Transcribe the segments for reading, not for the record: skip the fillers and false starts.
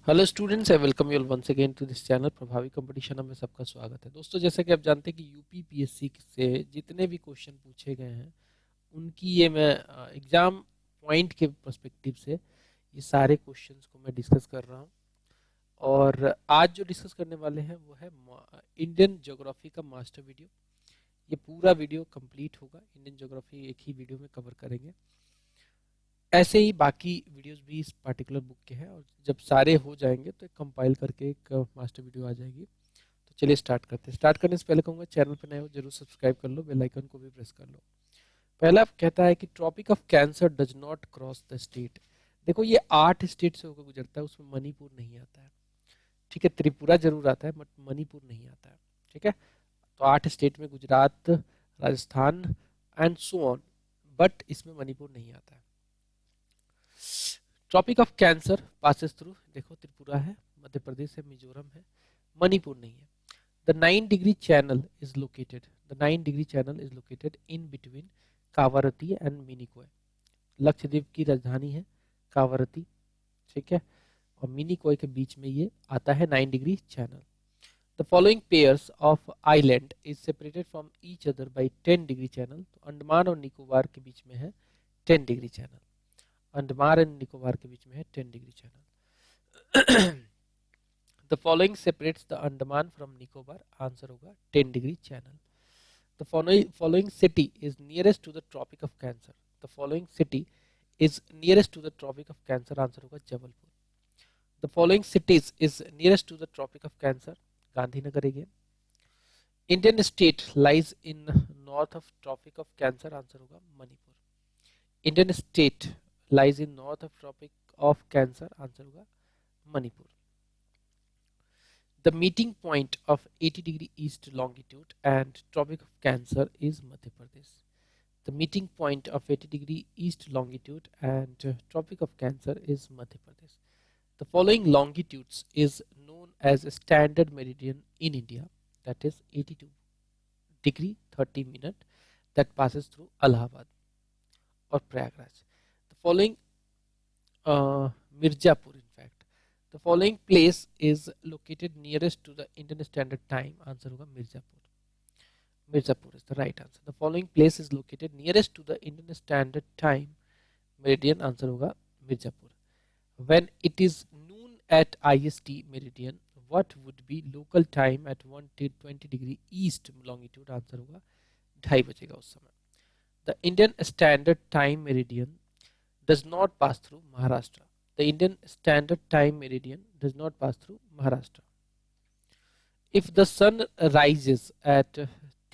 Hello students, I welcome you once again to this channel Prabhavi competition में सबका स्वागत है। दोस्तों, जैसा कि आप जानते हैं कि यूपी पीएससी से जितने भी क्वेश्चन पूछे गए हैं उनकी ये मैं एग्जाम पॉइंट के पर्सपेक्टिव से ये सारे क्वेश्चंस को मैं डिस्कस कर रहा हूँ। और आज जो डिस्कस करने वाले हैं वो है इंडियन ज्योग्राफी का मास्टर वीडियो। ये पूरा वीडियो कंप्लीट होगा, इंडियन ज्योग्राफी एक ही वीडियो में कवर करेंगे। ऐसे ही बाकी वीडियोस भी इस पर्टिकुलर बुक के हैं और जब सारे हो जाएंगे तो एक कंपाइल करके एक मास्टर वीडियो आ जाएगी। तो चलिए स्टार्ट करते हैं। स्टार्ट करने से पहले कहूँगा चैनल पर नए हो जरूर सब्सक्राइब कर लो, बेल आइकन को भी प्रेस कर लो। पहला कहता है कि Tropic of Cancer does not cross the state. देखो, ये 8 स्टेट से होकर गुजरता है, उसमें मणिपुर नहीं आता है। ठीक है, त्रिपुरा जरूर आता है बट मणिपुर नहीं आता है। ठीक है, तो 8 स्टेट में Gujarat, Rajasthan and so on, but इसमें मणिपुर नहीं आता है। Tropic of Cancer passes through, देखो त्रिपुरा है, मध्य प्रदेश है, मिजोरम है, मणिपुर नहीं है। The 9 degree channel is located, the 9 degree channel is located in between Kavaratti and Minicoy. Lakshadweep की राजधानी है कावारती, ठीक है, और मिनिकॉय के बीच में ये आता है 9 degree channel. The following pairs of island is separated from each other by 10 degree channel. तो अंडमान और निकोबार के बीच में है 10 degree channel, Andaman and Nicobar के बीच में है 10 degree channel. The following separates the Andaman from Nicobar, answer होगा 10 degree channel. The following city is nearest to the Tropic of Cancer, the following city is nearest to the Tropic of Cancer, answer होगा Jabalpur. The following cities is nearest to the Tropic of Cancer, Gandhinagar again. Indian state lies in north of Tropic of Cancer, answer होगा Manipur. Indian state lies in north of tropic of cancer, answer होगा Manipur. The meeting point of 80 degree east longitude and tropic of cancer is Madhya Pradesh. The meeting point of 80 degree east longitude and tropic of cancer is Madhya Pradesh. The following longitudes is known as a standard meridian in India, that is 82 degree 30 minute, that passes through Allahabad or Prayagraj. The following Mirzapur, in fact. The following place is located nearest to the Indian Standard Time, answer होगा Mirzapur. Mirzapur is the right answer. The following place is located nearest to the Indian Standard Time meridian, answer होगा Mirzapur. When it is noon at IST meridian, what would be local time at 120 degree east longitude, answer होगा 2:30 बजेगा उस समय. The Indian Standard Time meridian does not pass through Maharashtra. The Indian Standard Time meridian does not pass through Maharashtra. If the sun rises at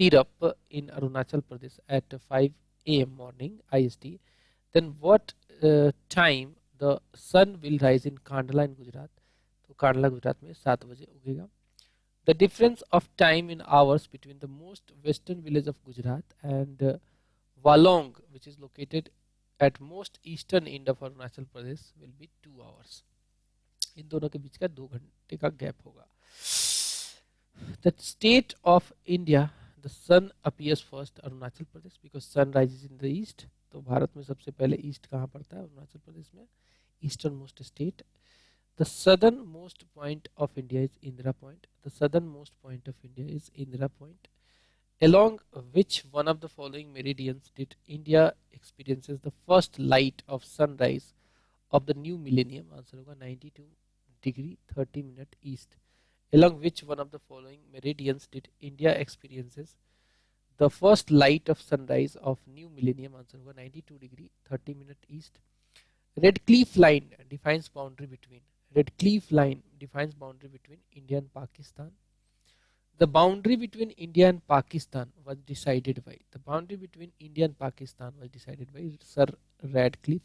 Tirap in Arunachal Pradesh at 5 a.m. morning IST, then what time the sun will rise in Kandla in Gujarat? तो कांडला गुजरात में 7 बजे उगेगा. The difference of time in hours between the most western village of Gujarat and Walong, which is located at most eastern end of Arunachal Pradesh, will be 2 hours. इन दोनों के बीच का 2 घंटे का gap होगा. The state of India, the sun appears first Arunachal Pradesh because sun rises in the east. तो भारत में सबसे पहले ईस्ट कहाँ पड़ता है? अरुणाचल प्रदेश में, eastern most state. The southernmost point of India is Indira Point. The southernmost point of India is Indira Point. Along which one of the following meridians did India experiences the first light of sunrise of the new millennium? Answer होगा 92 degree 30 minute east. Along which one of the following meridians did India experiences the first light of sunrise of new millennium? Answer होगा 92 degree 30 minute east. Redcliffe line defines boundary between. Redcliffe line defines boundary between India and Pakistan. The boundary between India and Pakistan was decided by. The boundary between India and Pakistan was decided by Sir Radcliffe.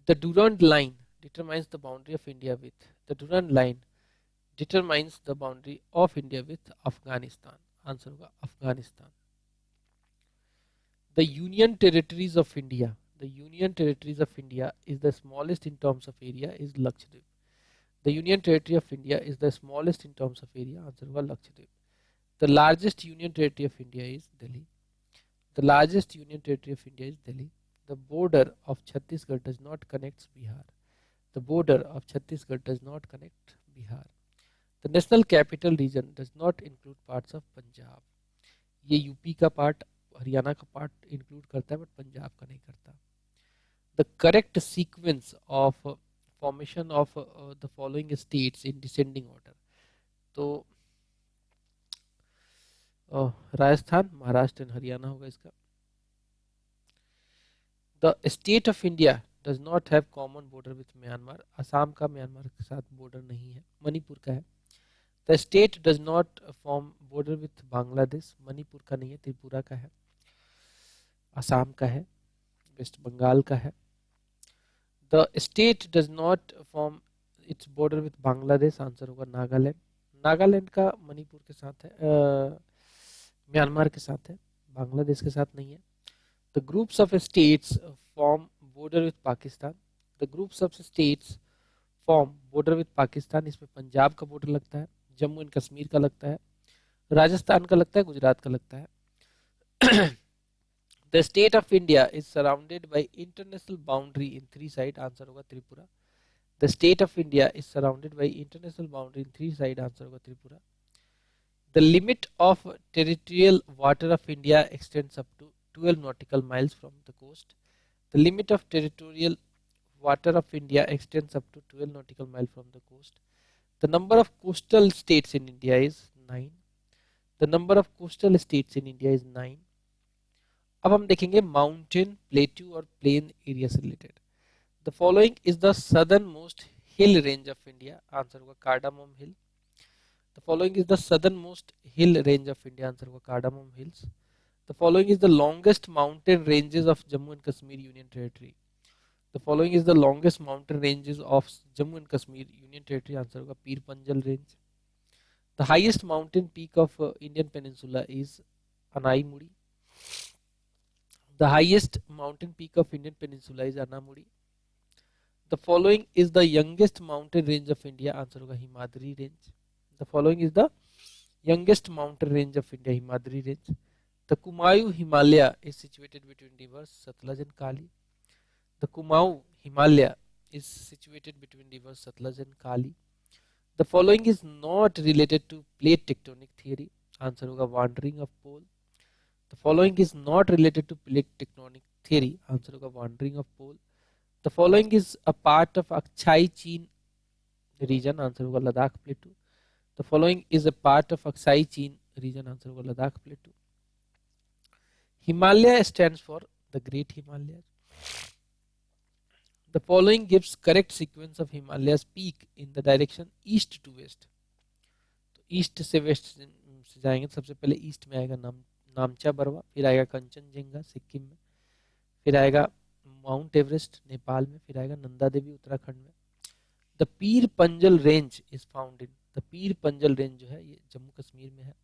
The Durand line determines the boundary of India with. The Durand line determines the boundary of India with Afghanistan. Answer होगा Afghanistan. The Union Territories of India. The Union Territories of India is the smallest in terms of area is Lakshadweep. The Union Territory of India is the smallest in terms of area. Answer होगा Lakshadweep. The largest Union Territory of India is Delhi. The largest Union Territory of India is Delhi. The border of Chhattisgarh does not connect Bihar. The border of Chhattisgarh does not connect Bihar. The national capital region does not include parts of Punjab. ये UP का part, Haryana का part include करता है but Punjab का नहीं करता. The correct sequence of formation of the following states in descending order. तो Rajasthan, Maharashtra and Haryana होगा इसका. The state of India does not have common border with Myanmar. Assam का म्यांमार के साथ बॉर्डर नहीं है, मणिपुर का है. The state does not form border with Bangladesh. Manipur का नहीं है, त्रिपुरा का है, असम का है, वेस्ट बंगाल का है. The state does not form its border with Bangladesh. Answer होगा नागालैंड. नागालैंड का मणिपुर के साथ है, म्यांमार के साथ है, बांग्लादेश के साथ नहीं है. The groups of states form border with Pakistan. The groups of states form border with Pakistan. इसमें पंजाब का बॉर्डर लगता है, जम्मू एंड कश्मीर का लगता है, राजस्थान का लगता है, गुजरात का लगता है. The state of India is surrounded by international boundary in three sides. Answer होगा Tripura. The state of India is surrounded by international boundary in three sides. Answer होगा Tripura. The limit of territorial water of India extends up to 12 nautical miles from the coast. The limit of territorial water of India extends up to 12 nautical miles from the coast. The number of coastal states in India is 9. The number of coastal states in India is 9. अब हम देखेंगे mountain, plateau और plain area से related. The following is the southern most hill range of India. Answer होगा Cardamom Hill. The following is the southern most hill range of India. Answer होगा Cardamom Hills. The following is the longest mountain ranges of Jammu and Kashmir union territory. The following is the longest mountain ranges of Jammu and Kashmir union territory. Answer होगा Pir Panjal range. The highest mountain peak of Indian peninsula is Anamudi. The highest mountain peak of Indian peninsula is Anamudi. The following is the youngest mountain range of India. Answer होगा Himadri range. The following is the youngest mountain range of India. Himadri range. The Kumayu Himalaya is situated between rivers Satluj and Kali. The Kumayu Himalaya is situated between rivers Satluj and Kali. The following is not related to plate tectonic theory. Answer होगा wandering of pole. The following is not related to plate tectonic theory. Answer होगा wandering of pole. The following is a part of Aksai Chin region. Answer होगा Ladakh plateau. The following is a part of Aksai Chin region. Answer होगा Ladakh plateau. Himalaya stands for the Great Himalayas. The following gives correct sequence of Himalayas peak in the direction east to west. तो east से waste से जाएंगे. सबसे पहले east में आएगा नामचा बरवा, फिर आएगा कंचनजंगा सिक्किम में, फिर आएगा माउंट एवरेस्ट नेपाल में, फिर आएगा नंदा देवी उत्तराखंड में. The Pir Panjal range is found in. The Pir Panjal range जो है ये जम्मू कश्मीर में है.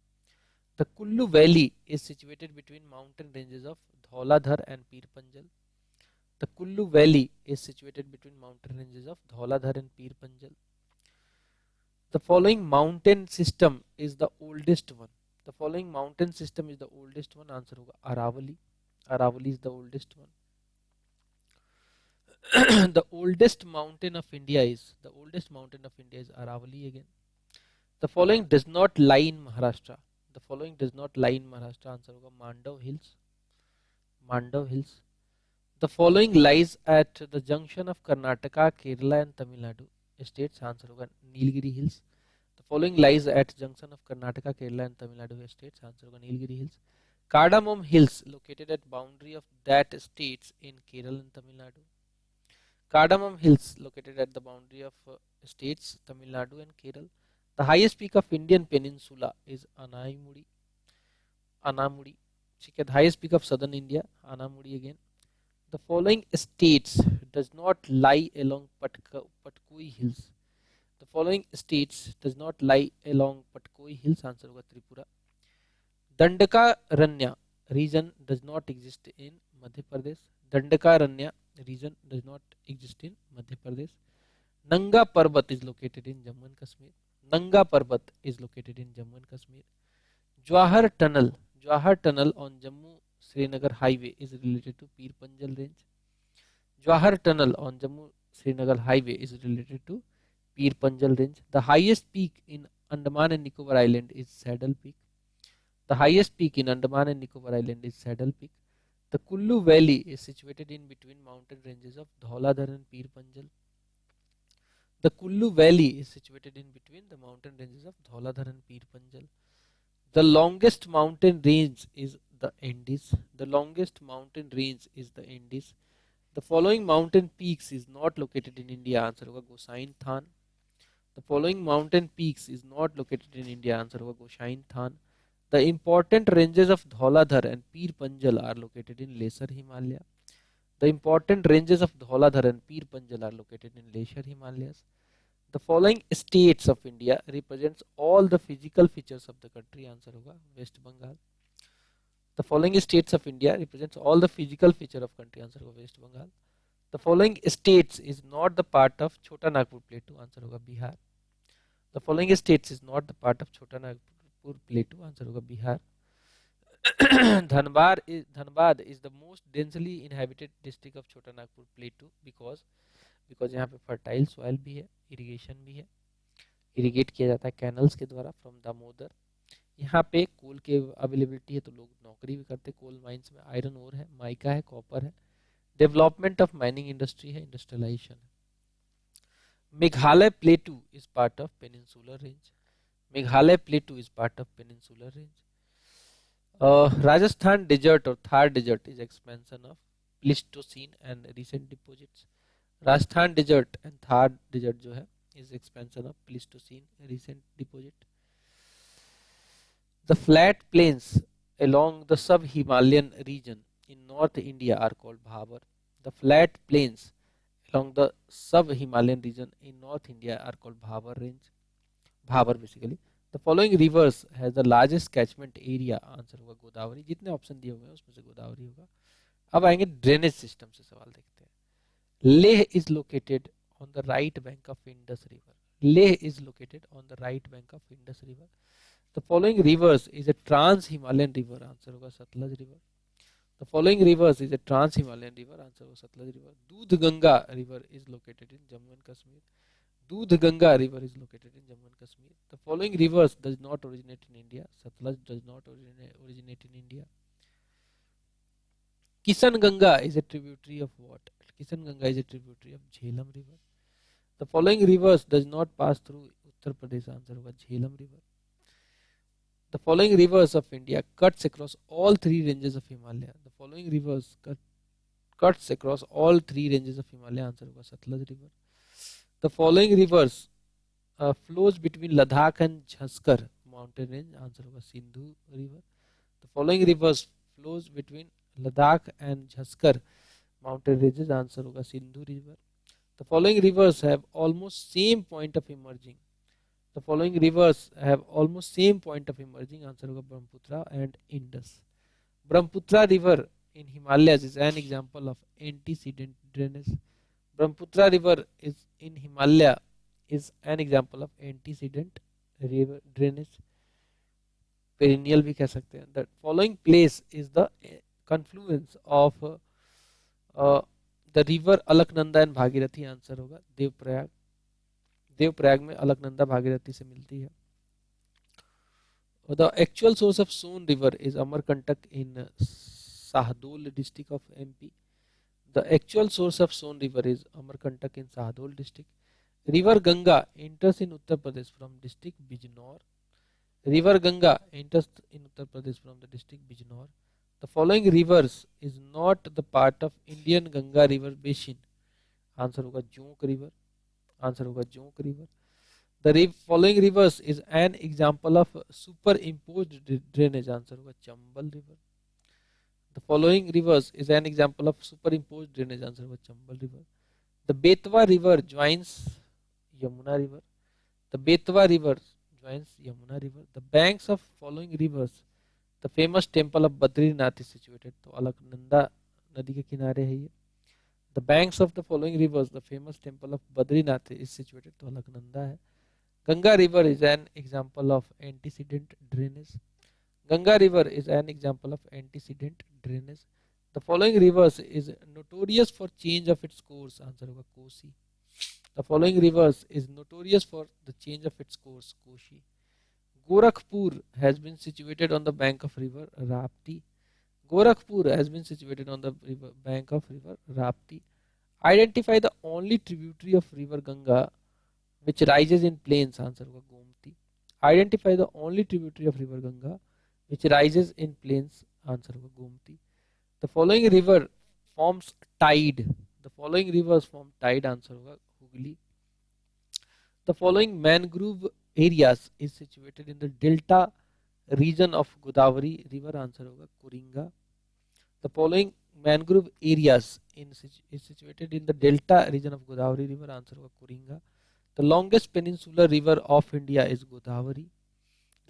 The Kullu valley is situated between mountain ranges of Dhauladhar and Pir Panjal. The Kullu valley is situated between mountain ranges of Dhauladhar and Pir Panjal. The following mountain system is the oldest one. The following mountain system is the oldest one. Answer होगा Aravalli. Aravalli is the oldest one. The oldest mountain of India is Aravalli again. The following does not lie in Maharashtra. The following does not lie in Maharashtra. Answer होगा Mandav Hills. Mandav Hills. The following lies at the junction of Karnataka, Kerala and Tamil Nadu states. Answer होगा Nilgiri Hills. Following lies at junction of Karnataka, Kerala and Tamil Nadu states. Answer होगा Nilgiri Hills. Cardamom Hills located at boundary of that states in Kerala and Tamil Nadu. Cardamom Hills located at the boundary of states Tamil Nadu and Kerala. The highest peak of Indian peninsula is Anamudi. Anamudi. The highest peak of southern India, Anamudi again. The following states does not lie along Patkui Hills. The following states does not lie along Patkoi Hills. Answer होगा Tripura. Dandakaranya region does not exist in Madhya Pradesh. Dandakaranya region does not exist in Madhya Pradesh. Nanga Parbat is located in Jammu and Kashmir. Nanga Parbat is located in Jammu and Kashmir. Jawahar Tunnel on Jammu Srinagar highway is related to Pir Panjal range. Jawahar Tunnel on Jammu Srinagar highway is related to Pir Panjal range. The highest peak in Andaman and Nicobar Island is Saddle Peak. The highest peak in Andaman and Nicobar Island is Saddle Peak. The Kullu Valley is situated in between mountain ranges of Dhauladhar and Pir Panjal. The Kullu Valley is situated in between the mountain ranges of Dhauladhar and Pir Panjal. The longest mountain range is the Andes. The longest mountain range is the Andes. The following mountain peaks is not located in India. Answer होगा Gosain Than. The following mountain peaks is not located in India. Answer होगा Gosain Than. The important ranges of Dhauladhar and Pir Panjal are located in Lesser Himalaya. The important ranges of Dhauladhar and Pir Panjal are located in Lesser Himalayas. The following states of India represents all the physical features of the country. Answer होगा West Bengal. The following states of India represents all the physical feature of country. Answer होगा West Bengal. The following states is not the part of Chota Nagpur Plateau. Answer होगा Bihar. The following states is not the part of Chota Nagpur Plateau. Answer होगा Bihar. Dhanbad is the most densely inhabited district of Chota Nagpur Plateau because यहाँ पे fertile soil भी है, irrigation भी है, irrigate किया जाता है कैनल्स के द्वारा फ्रॉम दामोदर. यहाँ पे कोल की अवेलेबिलिटी है तो लोग नौकरी भी करते. कोल माइंस में आयरन ओर है, माइका है, कॉपर है. डेवलपमेंट ऑफ माइनिंग इंडस्ट्री है, इंडस्ट्रियलाइजेशन है. Meghalaya प्लेटू is part of peninsular range. Meghalaya प्लेटू is part of peninsular range. Rajasthan desert or Thar desert is expansion of Pleistocene and recent deposits. Rajasthan desert and Thar desert जो है is expansion of Pleistocene recent deposit. The flat plains along the sub-Himalayan region in North India are called Bhabar. The flat plains along the sub-Himalayan region in North India are called Bhabar range. Bhabar basically. The following rivers has the largest catchment area. Answer होगा गोदावरी. जितने option दिए हुए हैं उसमें से गोदावरी होगा. अब आएंगे ड्रेनेज सिस्टम से सवाल देखते हैं. Leh is located on the right bank of Indus river. Leh is located on the right bank of Indus river. The following rivers is a trans Himalayan river. Answer होगा Sutlej river. The following rivers is a trans Himalayan river. Answer होगा Sutlej river. Dudh Ganga river is located in Jammu and Kashmir. Dudh Ganga river is located in Jammu and Kashmir. The following rivers does not originate in India. Satluj does not originate in India. Kishan Ganga is a tributary of what? Kishan Ganga is a tributary of Jhelum river. The following rivers does not pass through Uttar Pradesh. Answer होगा Jhelum river. The following rivers of India cuts across all three ranges of Himalaya. The following rivers cuts across all three ranges of Himalaya. Answer होगा Satluj river. The following rivers flows between Ladakh and Jhaskar mountain range. Answer होगा Sindhu river. The following rivers flows between Ladakh and Jhaskar mountain ranges. Answer होगा Sindhu river. The following rivers have almost same point of emerging. The following rivers have almost same point of emerging. Answer होगा Brahmaputra and Indus. Brahmaputra river in Himalayas is an example of antecedent drainage. Brahmaputra river is in Himalaya is an example of antecedent river drainage. Perennial भी कह सकते हैं. The following place is the confluence of the river Alaknanda and Bhagirathi. Answer होगा देवप्रयाग. देवप्रयाग में अलकनंदा भागीरथी से मिलती है. The actual source of Son river is Amarkantak in Sahdol district of MP. The actual source of Son river is Amarkantak in Sahdol district. River Ganga enters in Uttar Pradesh from district Bijnor. River Ganga enters in Uttar Pradesh from the district Bijnor. The following rivers is not the part of Indian Ganga river basin. Answer होगा Jonk river. Answer होगा Jonk river. The following rivers is an example of superimposed drainage. Answer होगा Chambal river. The following rivers is an example of superimposed drainage. Answer होगा Chambal river. The Betwa river joins Yamuna river. The Betwa river joins Yamuna river. The banks of following rivers, the famous temple of Badrinath is situated. तो अलकनंदा नदी के किनारे है ये. The banks of the following rivers, the famous temple of Badrinath is situated. तो अलकनंदा है. Ganga river is an example of antecedent drainage. Ganga river is an example of antecedent drainage. The following rivers is notorious for change of its course. Answer होगा Kosi. The following rivers is notorious for the change of its course. Koshi. Gorakhpur has been situated on the bank of river Rapti. Gorakhpur has been situated on the bank of river Rapti. Identify the only tributary of river Ganga which rises in plains. Answer होगा Gomti. Identify the only tributary of river Ganga which rises in plains. Answer होगा Gomti. The following river forms tide. The following rivers form tide. Answer होगा Hooghly. The following mangrove areas is situated in the delta region of Godavari river. Answer होगा Kuringa. The following mangrove areas is situated in the delta region of Godavari river. Answer होगा Kuringa. The longest peninsular river of India is Godavari.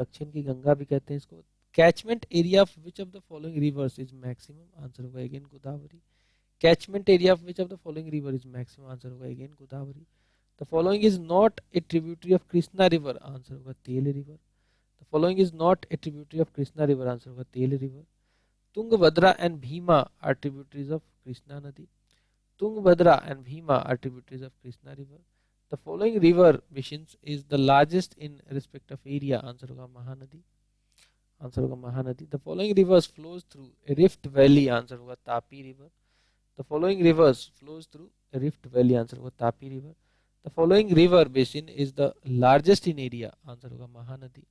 दक्षिण की गंगा भी कहते हैं इसको. Catchment area of which of the following rivers is maximum? Answer होगा again Godavari. Catchment area of which of the following river is maximum? Answer होगा again Godavari. The following is not a tributary of Krishna river. Answer होगा Tel river. The following is not a tributary of Krishna river. Answer होगा Tel river. Tungabhadra and Bhima are tributaries of Krishna Nadi. Tungabhadra and Bhima are tributaries of Krishna river. The following river basins is the largest in respect of area. Answer होगा Mahanadi. Answer होगा Mahanadi. The following rivers flows through a rift valley. Answer होगा Tapi river. The following rivers flows through a rift valley. Answer होगा Tapi river. The following river basin is the largest in area. Answer होगा Mahanadi.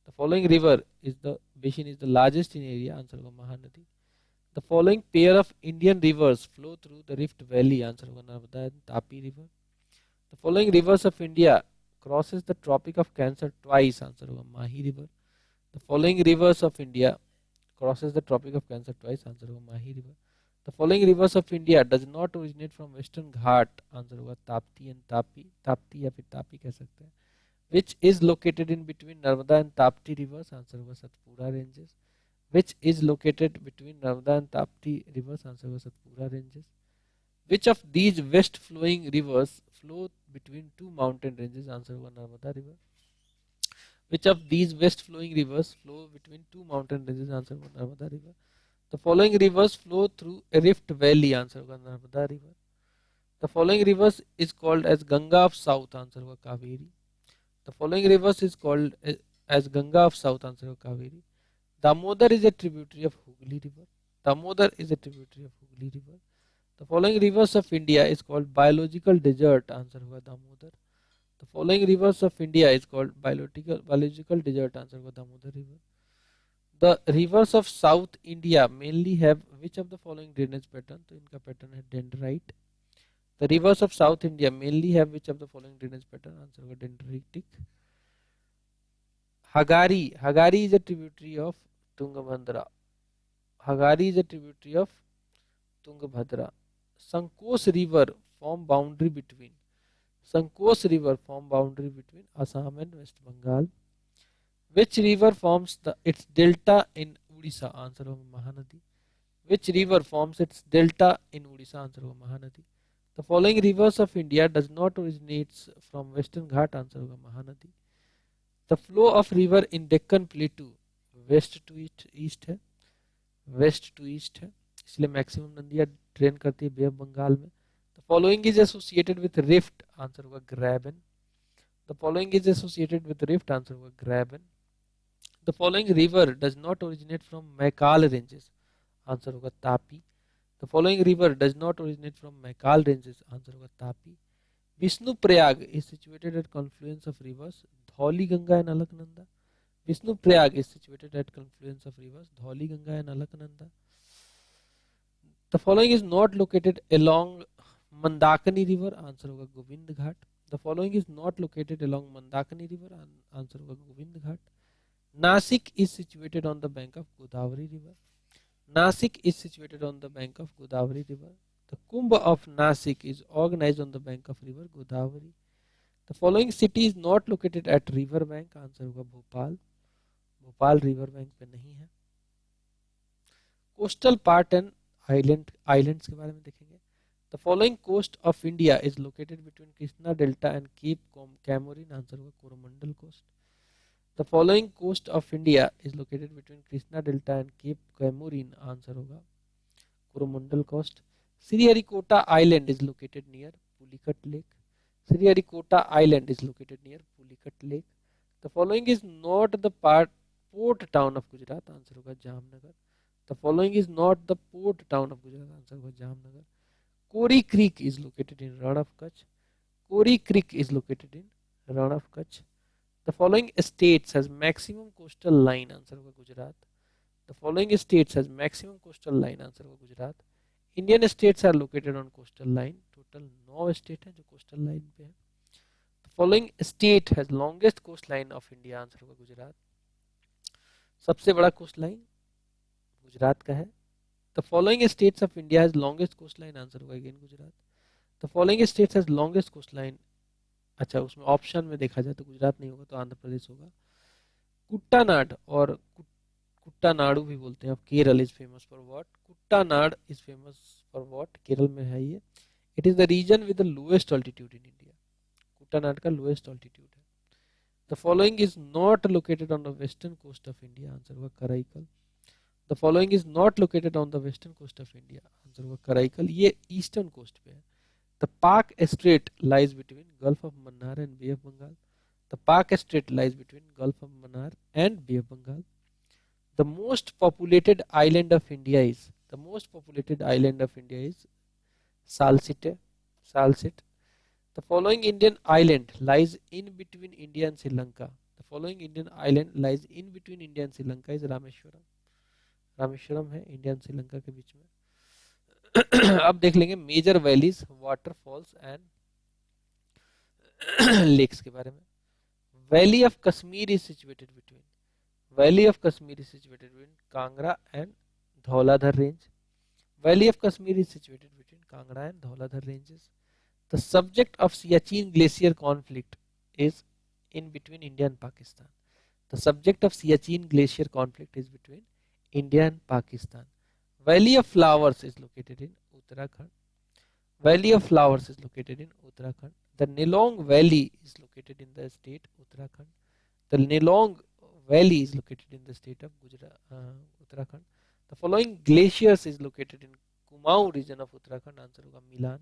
The following river is the basin is the largest in area. Answer होगा Mahanadi. The following pair of Indian rivers flow through the rift valley. Answer होगा Narmada and Tapi river. The following rivers of India crosses the Tropic of Cancer twice. Answer होगा Mahi river. The following rivers of India crosses the Tropic of Cancer twice. Answer होगा Mahi river. The following rivers of India does not originate from Western Ghat. Answer होगा Tapti and Tapi. Tapti या फिर Tapi कह सकते हैं. Which is located in between Narmada and Tapti rivers? Answer होगा Satpura ranges. Which is located between Narmada and Tapti rivers? Answer होगा Satpura ranges. Which of these west flowing rivers flow between two mountain ranges? Answer होगा Narmada river. Which of these west flowing rivers flow between two mountain ranges? Answer होगा Narmada river. The following rivers flow through a rift valley. Answer होगा Narmada river. The following rivers is called as Ganga of South. Answer होगा Kaveri. The following rivers is called as Ganga of South. Answer होगा Kaveri. Damodar is a tributary of Hooghly river. Damodar is a tributary of Hooghly river. The following rivers of India is called biological desert. Answer होगा Damodar. The following rivers of India is called biological desert. Answer होगा Damodar river. The rivers of South India mainly have which of the following drainage pattern? तो इनका pattern है dendrite. The rivers of South India mainly have which of the following drainage pattern? Answer होगा dendritic. Hagari is a tributary of Tungabhadra. Hagari is a tributary of Tungabhadra. Sankos river form boundary between Assam and West Bengal. Which river forms its delta in Odisha? Answer होगा Mahanadi. Which river forms its delta in Odisha? Answer होगा Mahanadi. The following rivers of India does not originate from Western Ghat. Answer होगा Mahanadi. The flow of river in Deccan Plateau west to east है, इसलिए maximum नदियाँ drain करती है बे of Bengal में. The following is associated with rift. Answer होगा Graben. The following is associated with rift. Answer होगा Graben. The following river does not originate from Maikal ranges. Answer होगा Tapi. The following river does not originate from Maikal ranges. Answer होगा Tapi. Vishnu Prayag is situated at confluence of rivers Dhauli Ganga and Alaknanda. Vishnu Prayag is situated at confluence of rivers Dhauli Ganga and Alaknanda. The following is not located along Mandakini river. Answer होगा Govind Ghat. The following is not located along Mandakini river. Answer होगा Govind Ghat. Nasik is situated on the bank of Godavari river. Nasik is situated on the bank of Godavari river. The Kumbh of Nasik is organized on the bank of river Godavari. The following city is not located at river bank. Answer होगा Bhopal. Bhopal river bank पे नहीं है. Coastal part and islands के बारे में देखेंगे. The following coast of India is located between Krishna Delta and Cape Comorin. Answer होगा Coromandel coast. The following coast of India is located between Krishna Delta and Cape Comorin. Answer होगा Coromandel coast. Sriharikota Island is located near Pulicat Lake. Sriharikota Island is located near Pulicat Lake. The following is not the port town of Gujarat. Answer होगा Jamnagar. The following is not the port town of Gujarat. Answer होगा Jamnagar. Kori Creek is located in Ran of Kutch. Kori Creek is located in Ran of Kutch. The following states has maximum coastal line. Answer होगा Gujarat. The following states has maximum coastal line. Answer होगा Gujarat. Indian states are located on coastal line. Total 9 state है जो coastal line पे है. The following state has longest coastline of India. Answer होगा गुजरात. सबसे बड़ा coastline Gujarat का है. The following states of India has longest coastline. Answer होगा again Gujarat. The following states has longest coastline. अच्छा उसमें ऑप्शन में देखा जाए तो गुजरात नहीं होगा तो आंध्र प्रदेश होगा. कुट्टानाड और कुट्टानाडु भी बोलते हैं. अब Kerala is famous for what? Kuttanad is famous for what? Kerala में है ये. It is the region with the lowest altitude in India. Kuttanad का लोएस्ट ऑल्टीट्यूड है. The following is not located on the western coast of India. Answer होगा Karaikal. The following is not located on the western coast of India. Answer होगा कराईकल. ये eastern coast पे है. The Palk Strait lies between Gulf of Mannar and Bay of Bengal. The Palk Strait lies between Gulf of Mannar and Bay of Bengal. The most populated island of India is Salsette. Salsette. The following Indian island lies in between India and Sri Lanka. The following Indian island lies in between India and Sri Lanka is Rameshwaram. Rameswaram है India and Sri Lanka के बीच में. अब देख लेंगे major valleys, waterfalls and lakes के बारे में. Valley of Kashmir is situated between Valley of Kashmir is situated between Kangra and Dhauladhar range. Valley of Kashmir is situated between Kangra and Dhauladhar ranges. The subject of Siachen Glacier conflict is in between India and Pakistan. The subject of Siachen Glacier conflict is between India and Pakistan. Valley of Flowers is located in Uttarakhand. Valley of Flowers is located in Uttarakhand. The Nilong Valley is located in the state Uttarakhand. The Nilong Valley is located in the state of Uttarakhand. The following glaciers is located in Kumaon region of Uttarakhand. Answer होगा Milan.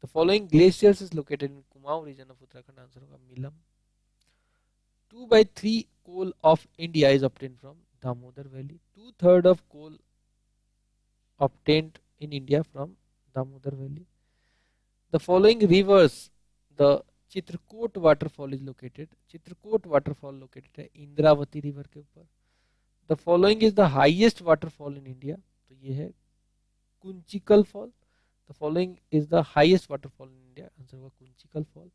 The following glaciers is located in Kumaon region of Uttarakhand. Answer होगा Milam. 2/3 coal of India is obtained from Damodar Valley. 2/3 of coal obtained in India from Damodar Valley. The following rivers, the Chitrakoot waterfall is located. Chitrakoot waterfall located है Indravati river के ऊपर. The following is the highest waterfall in India. तो ये है Kunchikal fall. The following is the highest waterfall in India. Answer होगा Kunchikal fall.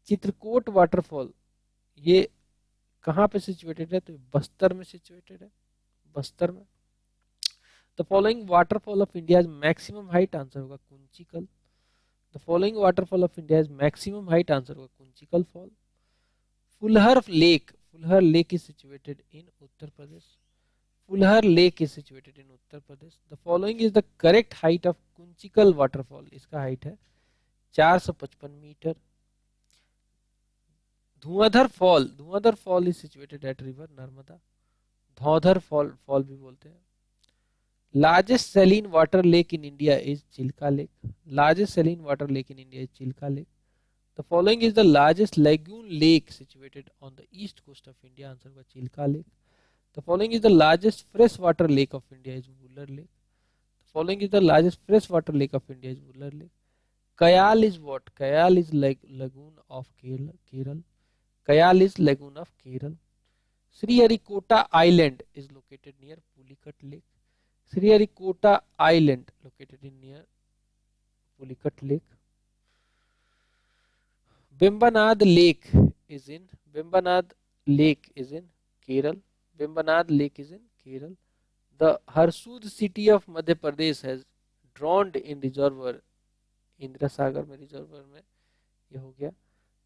Chitrakoot waterfall ये कहाँ पे सिचुएटेड है? तो बस्तर में सिचुएटेड है. बस्तर में. The following waterfall of India maximum height. Answer होगा Kunchikal. The following waterfall of India has maximum height. Answer होगा Kunchikal fall. Phulhar lake. Phulhar lake is situated in Uttar Pradesh. Phulhar lake is situated in Uttar Pradesh. The following is the correct height of Kunchikal waterfall. इसका height है 455 metre. Dhuandhar fall. Dhuandhar fall is situated at river Narmada. Dhaudhar fall भी बोलते हैं. Largest saline water lake in India is Chilka Lake. Largest saline water lake in India is Chilka Lake. The following is the largest lagoon lake situated on the east coast of India. Answer was Chilka Lake. The following is the largest freshwater lake of India is Wular Lake. The following is the largest freshwater lake of India is Wular Lake. Kayal is what? Kayal is lagoon of Kerala. Kayal is lagoon of Kerala. Sriharikota Island is located near Pulicat Lake. Sriharikota Island located in near Pulicat Lake. Bembanad Lake is in Kerala. Bembanad Lake is in Kerala. The Harsud city of Madhya Pradesh has drowned in reservoir. Indira Sagar में reservoir में ये हो गया.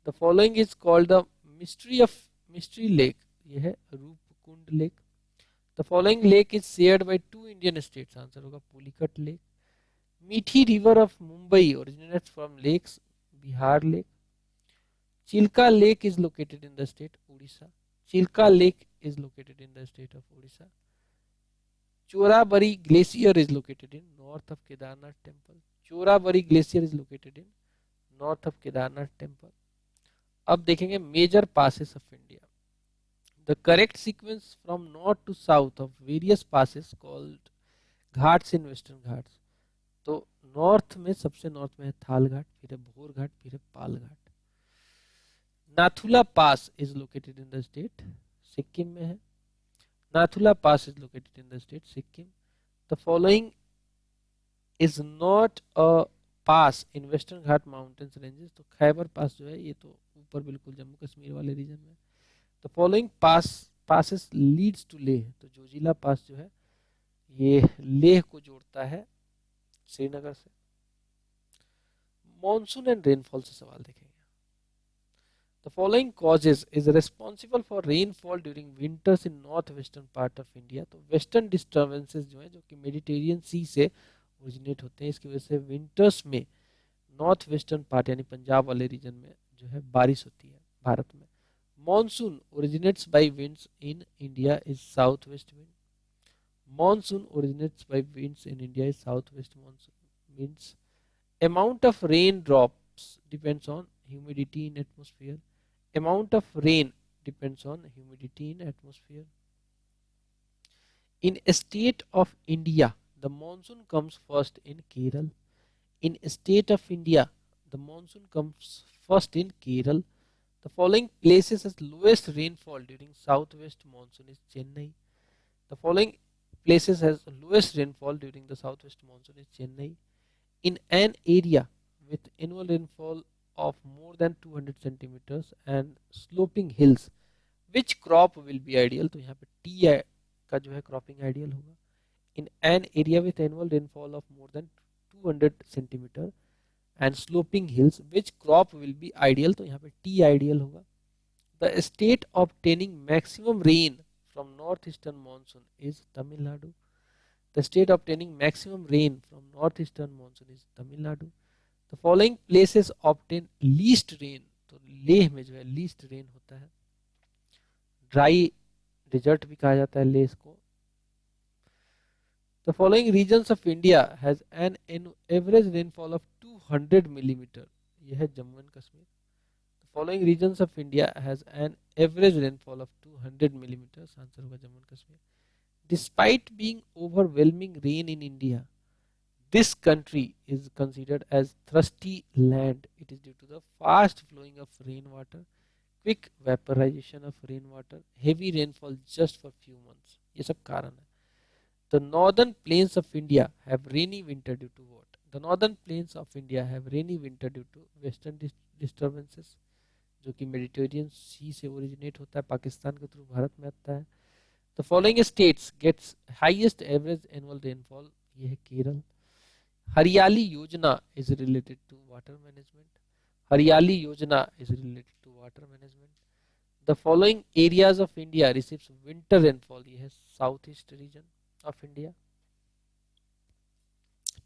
The following is called the mystery lake. ये है Roopkund lake. The following lake is shared by 2 Indian states. Answer होगा Pulicat lake. मीठी river of Mumbai originates from lakes Bihar Lake. Chilka Lake is located in the state Odisha. Chilka Lake is located in the state of Odisha. Chorabari Glacier is located in north of Kedarnath temple. Chorabari Glacier is located in north of Kedarnath temple. अब देखेंगे major passes of India. The correct sequence from north to south of various passes called ghats in Western Ghats. तो north में सबसे north में है थाल घाट, फिर है भोर घाट, फिर है Pal Ghat. Nathula pass is located in the state, Sikkim में है। Nathula pass is located in the state Sikkim. The following is not a pass in Western Ghat mountains ranges. तो खैबर पास जो है ये तो ऊपर बिल्कुल जम्मू कश्मीर वाले रीजन में। The following passes leads to Leh. तो जोजिला पास जो है ये लेह को जोड़ता है श्रीनगर से। मॉनसून एंड रेनफॉल से सवाल देखेंगे। The following causes is responsible for rainfall during winters in northwestern part of India। तो वेस्टर्न डिस्टर्बेंसेस जो है जो कि मेडिटेरियन सी से ओरिजिनेट होते हैं, इसकी वजह से विंटर्स में नॉर्थ वेस्टर्न पार्ट यानी पंजाब वाले रीजन में जो है बारिश होती है भारत में। Monsoon originates bye winds in India is south west wind. Monsoon originates bye winds in India is south west monsoon winds. Amount of rain drops depends on humidity in atmosphere. Amount of rain depends on humidity in atmosphere. In a state of India, the monsoon comes first in Kerala. In a state of India, the monsoon comes first in Kerala. The following places has lowest rainfall during southwest monsoon is Chennai. The following places has lowest rainfall during the southwest monsoon is Chennai. In an area with annual rainfall of more than 200 centimeters and sloping hills, which crop will be ideal? तो यहाँ पे T का जो है cropping ideal होगा। In an area with annual rainfall of more than 200 centimetre and sloping hills, which crop will be ideal? तो यहाँ पे टी आइडियल होगा। The state obtaining maximum rain from north eastern monsoon is Tamil Nadu. The state obtaining maximum rain from northeastern monsoon is Tamil Nadu. The following places obtain least rain. तो लेह में जो है least rain होता है। Dry dessert भी कहा जाता है लेह को। The following regions of India has an average rainfall of 200 millimeter. यह है Jammu and Kashmir. The following regions of India has an average rainfall of 200 millimeters. Answer होगा Jammu and Kashmir. Despite being overwhelming rain in India, this country is considered as thirsty land. It is due to the fast flowing of rainwater, quick vaporization of rainwater, heavy rainfall just for few months. ये सब कारण है। The northern plains of India have rainy winter due to what? The northern plains of India have rainy winter due to western disturbances, जो कि Mediterranean सी से originate होता है, पाकिस्तान के थ्रू भारत में आता है। The following states gets highest average annual rainfall. ये है केरल। हरियाली योजना is related to water management. हरियाली योजना is related to water management. The following areas of India receives winter rainfall. ये है south east region of India,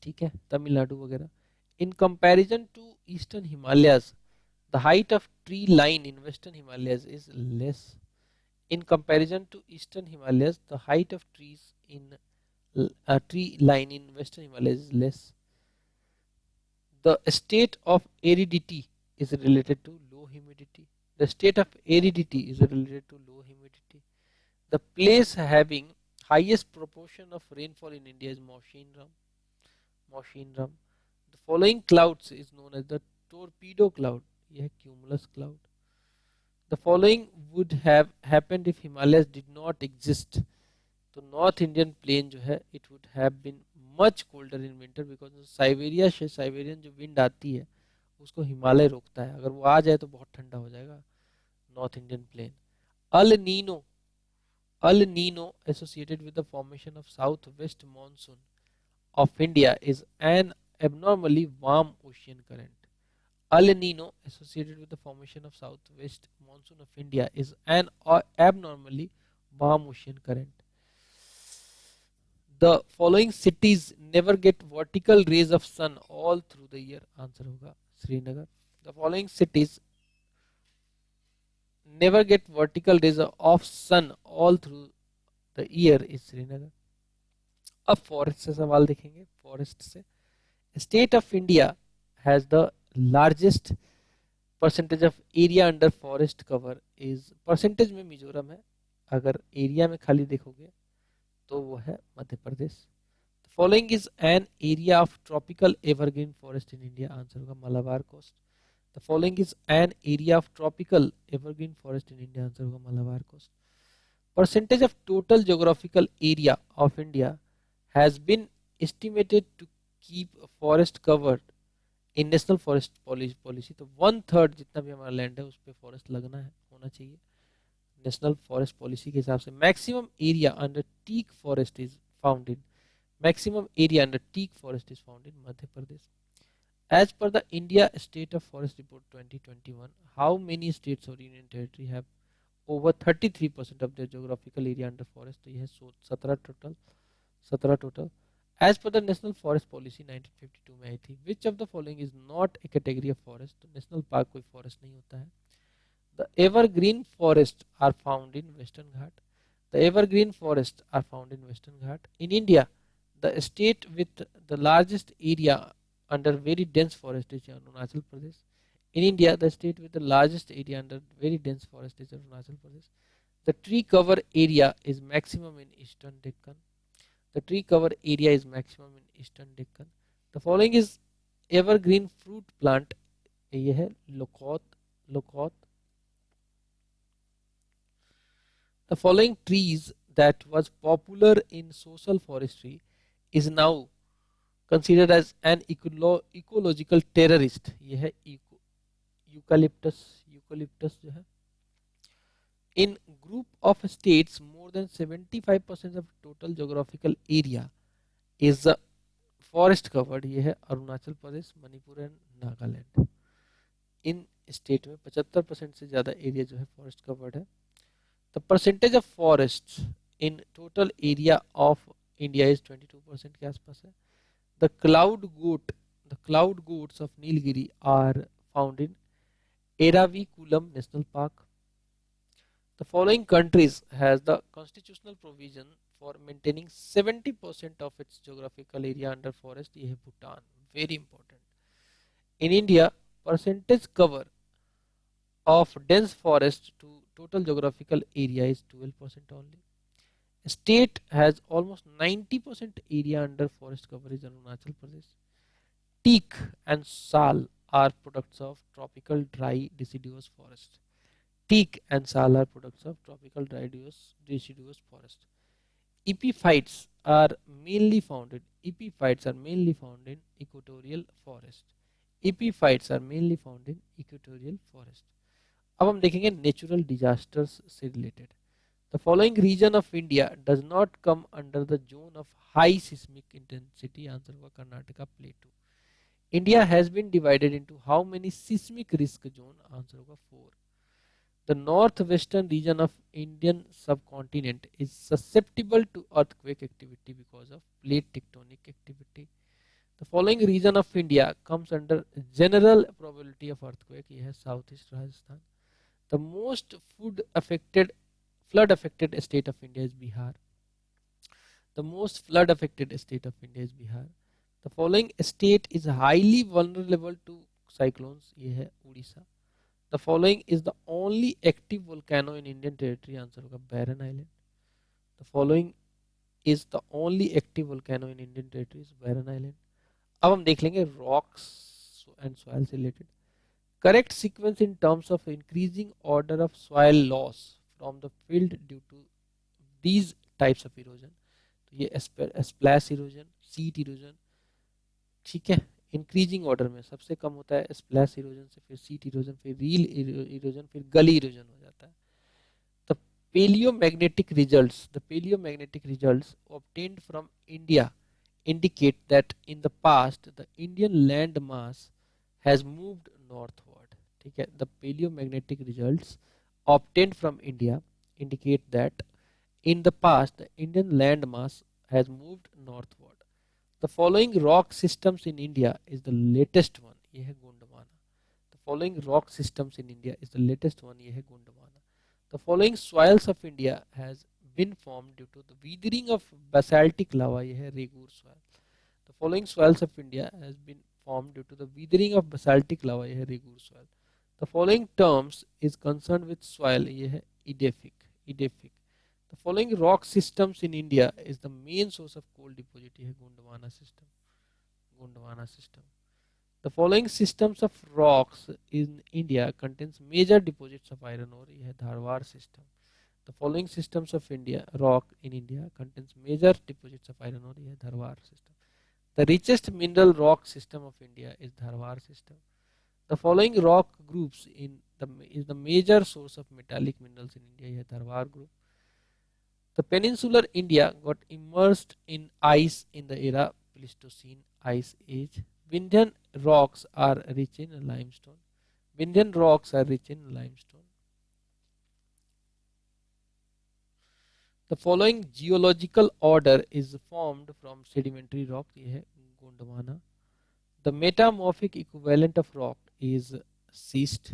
ठीक है, तमिलनाडु वगैरह। In comparison to eastern Himalayas, the height of tree line in western Himalayas is less. In comparison to eastern Himalayas, the height of trees in a tree line in western Himalayas is less. The state of aridity is related to low humidity. The state of aridity is related to low humidity. The place having highest proportion of rainfall in India is Mawshinram. Mawshinram. The following clouds is known as the torpedo cloud. यह है cumulus cloud. The following would have happened if Himalayas did not exist. तो north Indian plain जो है it would have been much colder in winter because Siberia से Siberian जो wind आती है उसको हिमालय रोकता है, अगर वो आ जाए तो बहुत ठंडा हो जाएगा north Indian plane. El Nino, El Nino associated with the formation of south west monsoon of India is an abnormally warm ocean current. El Nino associated with the formation of southwest monsoon of India is an abnormally warm ocean current. The following cities never get vertical rays of sun all through the year. Answer होगा Srinagar. The following cities never get vertical rays of sun all through the year is Srinagar. अब forest से सवाल देखेंगे। Forest से state of India has the largest percentage of area under forest cover is, percentage में मिजोरम है, अगर area में खाली देखोगे तो वो है Madhya Pradesh. Following is an area of tropical evergreen forest in India, answer होगा Malabar coast. The following is an area of tropical evergreen forest in India, answer होगा Malabar coast. Percentage of total geographical area of India has been estimated to keep forest covered in national forest policy। तो 1/3 जितना भी हमारा land है उस पे forest लगना है, होना चाहिए नेशनल फॉरेस्ट पॉलिसी के हिसाब से। Maximum area under teak forest is found in, maximum area under teak forest is found in Madhya Pradesh. As per the India State of Forest Report 2021, how many states or union territory have over 33% of their geographical area under forest? तो यह 17 total, 17 total. As per the National Forest Policy 1952 में आई थी, which of the following is not a category of forest? तो national park कोई forest नहीं होता है। The evergreen forests are found in Western Ghat. The evergreen forests are found in Western Ghat. In India, the state with the largest area under very dense forest is Arunachal Pradesh. In India, the state with the largest area under very dense forest is Arunachal Pradesh. The tree cover area is maximum in Eastern Deccan. The tree cover area is maximum in Eastern Deccan. The following is evergreen fruit plant. ये है लोकौत, लोकौत। The following trees that was popular in social forestry is now considered as an ecological terrorist। ये है eucalyptus, eucalyptus जो है। In group of states, more than 75% of total geographical area is forest covered। ये है Arunachal Pradesh, Manipur and Nagaland. इन state में 75% से ज़्यादा एरिया जो है फॉरेस्ट कवर्ड है। The percentage of forests in total area of India is 22% के आसपास है। The cloud goats of Nilgiri are found in Eraviculam National Park। The following countries has the constitutional provision for maintaining 70% of its geographical area under forest। ये है Bhutan, very important। In India, percentage cover of dense forest to total geographical area is 12% only। State has almost 90% area under forest coverage in Arunachal Pradesh। Teak and sal are products of tropical dry deciduous forest। Teak and sal are products of tropical dry deciduous forest। Epiphytes are mainly found in equatorial forest। Epiphytes are mainly found in equatorial forest। अब हम देखेंगे natural disasters से related. The following region of India does not come under the zone of high seismic intensity, answer होगा Karnataka plateau. India has been divided into how many seismic risk zone, answer होगा 4। The north western region of Indian subcontinent is susceptible to earthquake activity because of plate tectonic activity. The following region of India comes under general probability of earthquake, ये है south east Rajasthan. The most flood affected state of India is Bihar। The most flood affected state of India is Bihar। The following state is highly vulnerable to cyclones, ये है Orissa. The following is the only active volcano in Indian territory, answer होगा Barren Island। The following is the only active volcano in Indian territory is Barren Island। अब हम देख लेंगे rocks and soil से related। Correct sequence in terms of increasing order of soil loss from the field due to these types of erosion। तो ये splash erosion, seat erosion, ठीक है। Increasing order में सबसे कम होता है स्प्लैश इरोजन से, फिर सीट इरोजन, फिर रील इरोजन, फिर गली इरोजन हो जाता है। The paleomagnetic results obtained from India indicate that in the past the Indian land mass has moved northward। ठीक है, the paleomagnetic results obtained from India indicate that in the past the Indian land mass has moved northward। The following rock systems in India is the latest one, ये है Gondwana. The following rock systems in India is the latest one, ये है Gondwana. The following soils of India has been formed due to the weathering of basaltic lava, ये है रेगूर soil। The following soils of India has been formed due to the weathering of basaltic lava, ये है रेगूर soil. The following terms is concerned with soil, ये है edaphic. The following rock systems in India is the main source of coal deposit, ये है Gondwana system. The following systems of rocks in India contains major deposits of iron ore, ये है Dharwar system. The following systems of rock in India contains major deposits of iron ore, ये है Dharwar system. The richest mineral rock system of India is Dharwar system. The following rock groups is the major source of metallic minerals in India, ये है Dharwar group. The peninsular India got immersed in ice in the era Pleistocene Ice Age. Vindhyan rocks are rich in limestone. The following geological order is formed from sedimentary rock, ये है Gondwana. The metamorphic equivalent of rock is schist.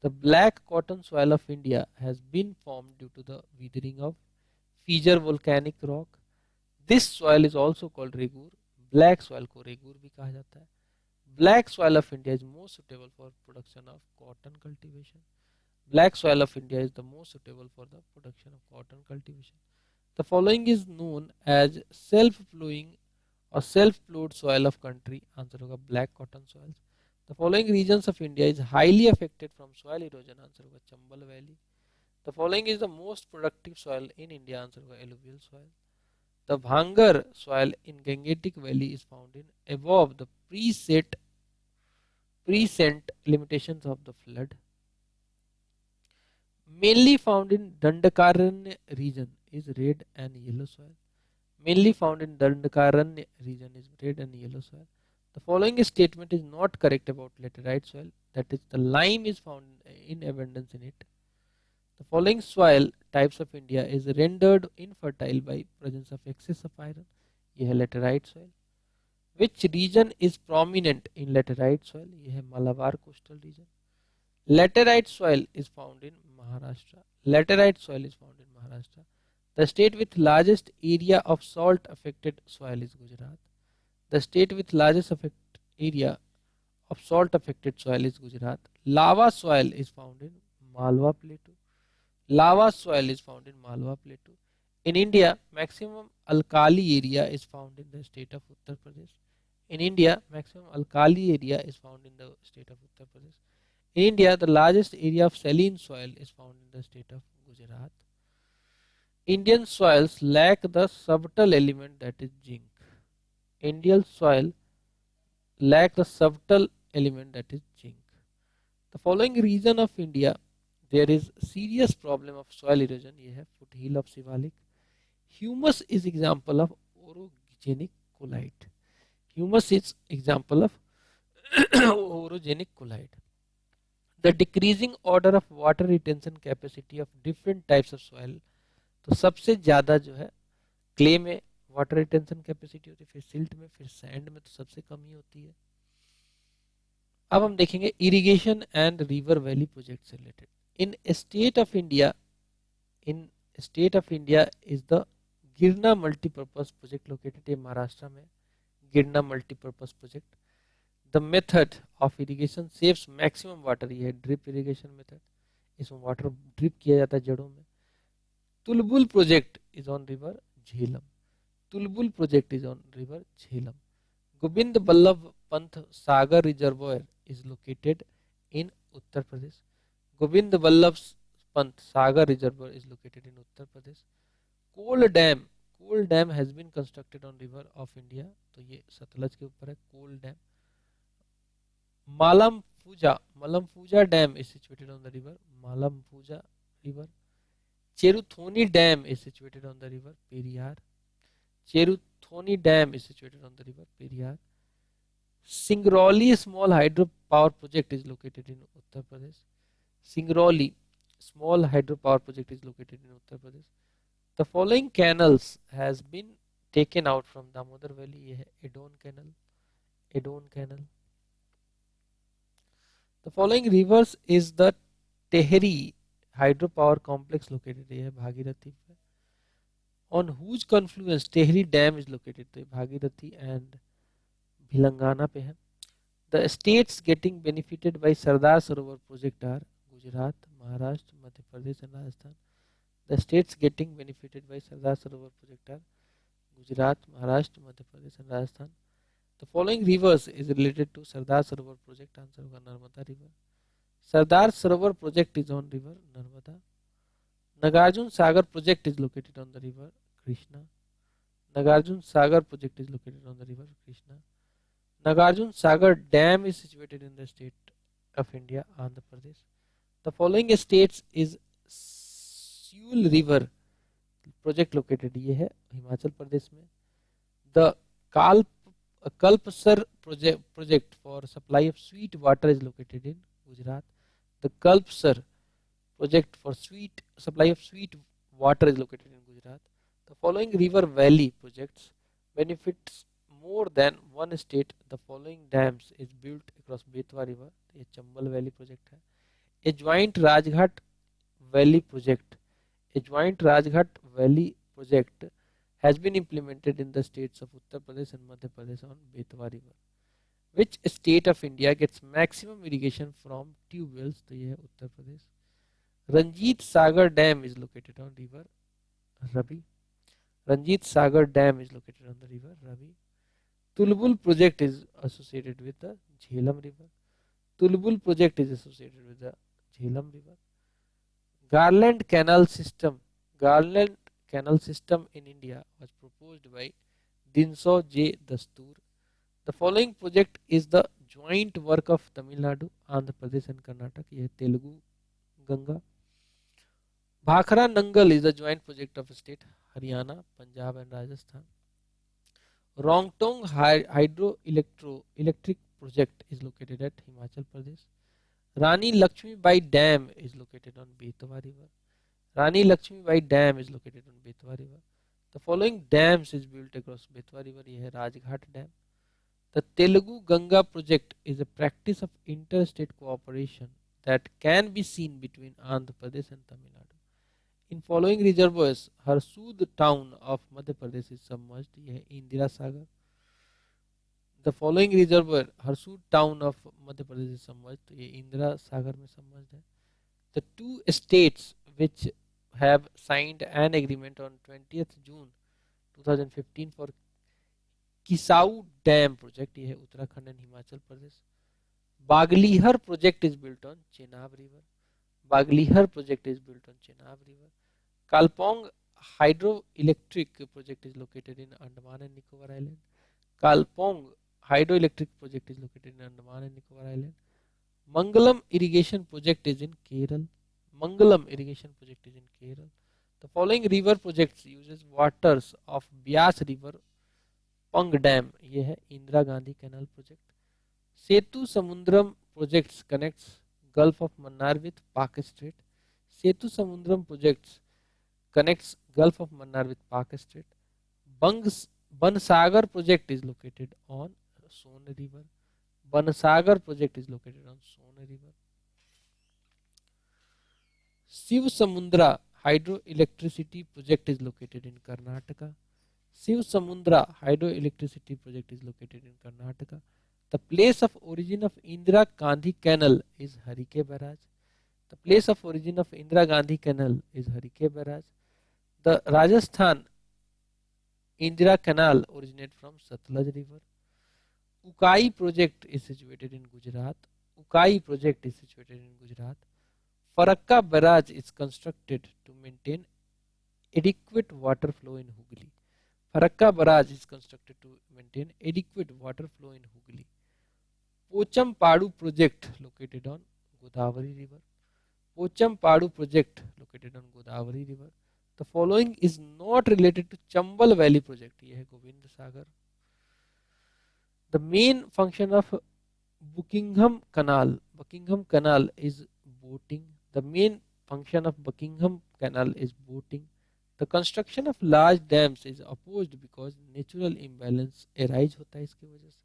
The black cotton soil of India has been formed due to the weathering of fissure volcanic rock. This soil is also called regur. Black soil को रेगूर भी कहा जाता है. Black soil of India is most suitable for production of cotton cultivation. The following is known as self-flowing or self-plowed soil of country. Answer होगा black cotton soils. The following regions of India is highly affected from soil erosion. Answer होगा Chambal Valley. The following is the most productive soil in India. Answer होगा alluvial soil. The Bhangar soil in Gangetic Valley is found in above the preset limitations of the flood. Mainly found in Dandakaranya region is red and yellow soil. The following statement is not correct about laterite soil. That is, the lime is found in abundance in it. The following soil types of India is rendered infertile by presence of excess of iron. यह है laterite soil. Which region is prominent in laterite soil? यह है Malabar coastal region. Laterite soil is found in Maharashtra. The state with largest area of salt affected soil is Gujarat. Lava soil is found in Malwa Plateau. In India, maximum alkali area is found in the state of Uttar Pradesh. In India, the largest area of saline soil is found in the state of Gujarat. Indian soils lack the subtle element that is zinc. The following region of India, there is serious problem of soil erosion. ये है foothill of Shivalik. Humus is example of orogenic colite. The decreasing order of water retention capacity of different types of soil. तो सबसे ज्यादा जो है clay में water retention capacity होती है, फिर सिल्ट में, फिर सैंड में तो सबसे कम ही होती है. अब हम देखेंगे irrigation and river valley project से related. In state of India is the Girna multipurpose project located in Maharashtra में. Girna multipurpose project. The method of irrigation saves maximum water. ये है ड्रिप इरिगेशन मेथड. इसमें वाटर ड्रिप किया जाता है जड़ों में. Tulbul project is on river Jhelum. Govind Ballabh Pant Sagar reservoir is located in Uttar Pradesh. Govind Vallabh Pant Sagar Reservoir is located in Uttar Pradesh. Koal Dam has been constructed on river of India. तो ये सतलज के ऊपर है कोल dam. Malampuja Dam is situated on the river Malampuja river. Cheruthoni Dam is situated on the river Periyar. Singrauli small hydropower project is located in Uttar Pradesh. The following canals has been taken out from Damodar Valley. ये है Edon Canal. The following rivers is the Tehri hydropower complex located. ये है Bhagirathi. On whose confluence Tehri dam is located, तो ये Bhagirathi and Bhilangana पे है। The states getting benefited by Sardar Sarovar project are Gujarat, Maharashtra, Madhya Pradesh and Rajasthan. The states getting benefited by Sardar Sarovar project are Gujarat, Maharashtra, Madhya Pradesh and Rajasthan. The following rivers is related to Sardar Sarovar project, answer होगा Narmada river. Sardar Sarovar project is on river Narmada. Nagarjun Sagar project is located on the river Krishna. Nagarjun Sagar project is located on the river Krishna. Nagarjun Sagar Dam is situated in the state of India, Andhra Pradesh. The following states is Seul River project located ये है हिमाचल प्रदेश में. The Kalp Kalpsar project for supply of sweet water is located in Gujarat. The Kalpsar project for sweet supply of sweet water is located in Gujarat. The following river valley projects benefits more than one state. The following dams is built across Betwa river. ये Chambal valley project है. A joint Rajghat valley project. A joint Rajghat valley project has been implemented in the states of Uttar Pradesh and Madhya Pradesh on Betwa river. Which state of India gets maximum irrigation from tube wells? तो ये है उत्तर प्रदेश. Ranjit Sagar Dam is located on river Ravi. Ranjit Sagar Dam is located on the river Ravi. Tulbul project is associated with the Jhelum river. Tulbul project is associated with the Jhelum river. Garland Canal System. Garland Canal System in India was proposed by Dinso J. Dastur. The following project is the joint work of Tamil Nadu, Andhra Pradesh and Karnataka. ये Telugu Ganga. Bhakhara Nangal is a joint project of state Haryana, Punjab and Rajasthan. Rongtong hydroelectric project is located at Himachal Pradesh. Rani Lakshmi Bai Dam is located on Betwa river. Rani Lakshmi Bai Dam is located on Betwa river. The following dams is built across Betwa river. ये है Rajghat Dam. The Telugu Ganga project is a practice of interstate cooperation that can be seen between Andhra Pradesh and Tamil Nadu. In following reservoirs, Harsud town of Madhya Pradesh is submerged. यह है Indira Sagar. The following reservoir, Harsud town of Madhya Pradesh is submerged. तो ये इंदिरा सागर में submerged है. The two states which have signed an agreement on 20th June 2015 for Kisau Dam project, ये है Uttarakhand and Himachal Pradesh. Baglihar project is built on Chenab river. Baglihar project is built on Chenab river. Kalpong hydroelectric project is located in Andaman and Nicobar Island. Kalpong hydroelectric project is located in Andaman and Nicobar Island. Mangalam irrigation project is in Kerala. Mangalam irrigation project is in Kerala. The following river projects uses waters of Bias river Pang Dam. ये है Indira Gandhi canal project. Setu Samudram projects connects Gulf of Mannar with Pak Strait. Setu Samudram projects connects Gulf of Mannar with Pak Strait. Bansagar project is located on Son river. Bansagar project is located on Son river. Shiv Samundra hydroelectricity project is located in Karnataka. Shiv Samundra hydroelectricity project is located in Karnataka. The place of origin of Indira Gandhi Canal is Harike Barrage. The place of origin of Indira Gandhi Canal is Harike Barrage. The Rajasthan Indira Canal originates from Satluj River. Ukai project is situated in Gujarat. Ukai project is situated in Gujarat. Farakka Barrage is constructed to maintain adequate water flow in Hooghly. Farakka Barrage is constructed to maintain adequate water flow in Hooghly. Pochampadu project located on Godavari river. Pochampadu project located on Godavari river. The following is not related to Chambal Valley project. ये है गोविंद सागर. The main function of Buckingham Canal is boating. The main function of Buckingham Canal is boating. The construction of large dams is opposed because natural imbalance arise होता है इसकी वजह से.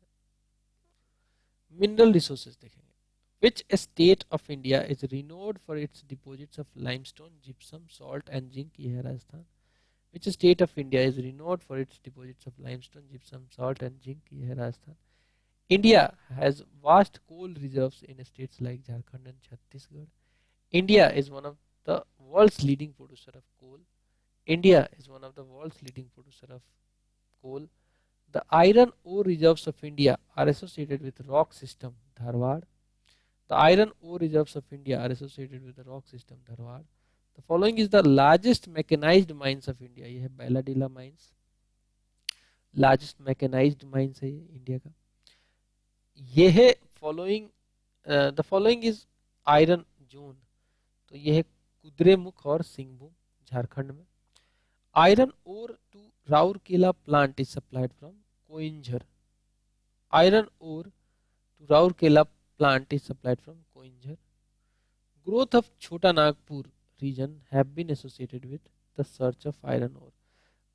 Mineral resources देखेंगे. Which state of India is renowned for its deposits of limestone, gypsum, salt and zinc? ये है Rajasthan. Which state of India is renowned for its deposits of limestone, gypsum, salt and zinc? ये है Rajasthan. India has vast coal reserves in states like Jharkhand and Chhattisgarh. India is one of the world's leading producer of coal. India is one of the world's leading producer of coal. The iron ore reserves of India are associated with rock system Dharwad. The iron ore reserves of India are associated with the rock system Dharwad. The following is the largest mechanized mines of India. ये है Bailadila mines, largest mechanised mines है ये India का. ये है following, the following is iron zone. तो ये है कुद्रेमुख और सिंहभूम झारखंड में. Iron ore to Rourkela plant is supplied from Keonjhar. Iron ore to Rourkela plant is supplied from Koinjhar. Growth of Chota Nagpur region have been associated with the search of iron ore.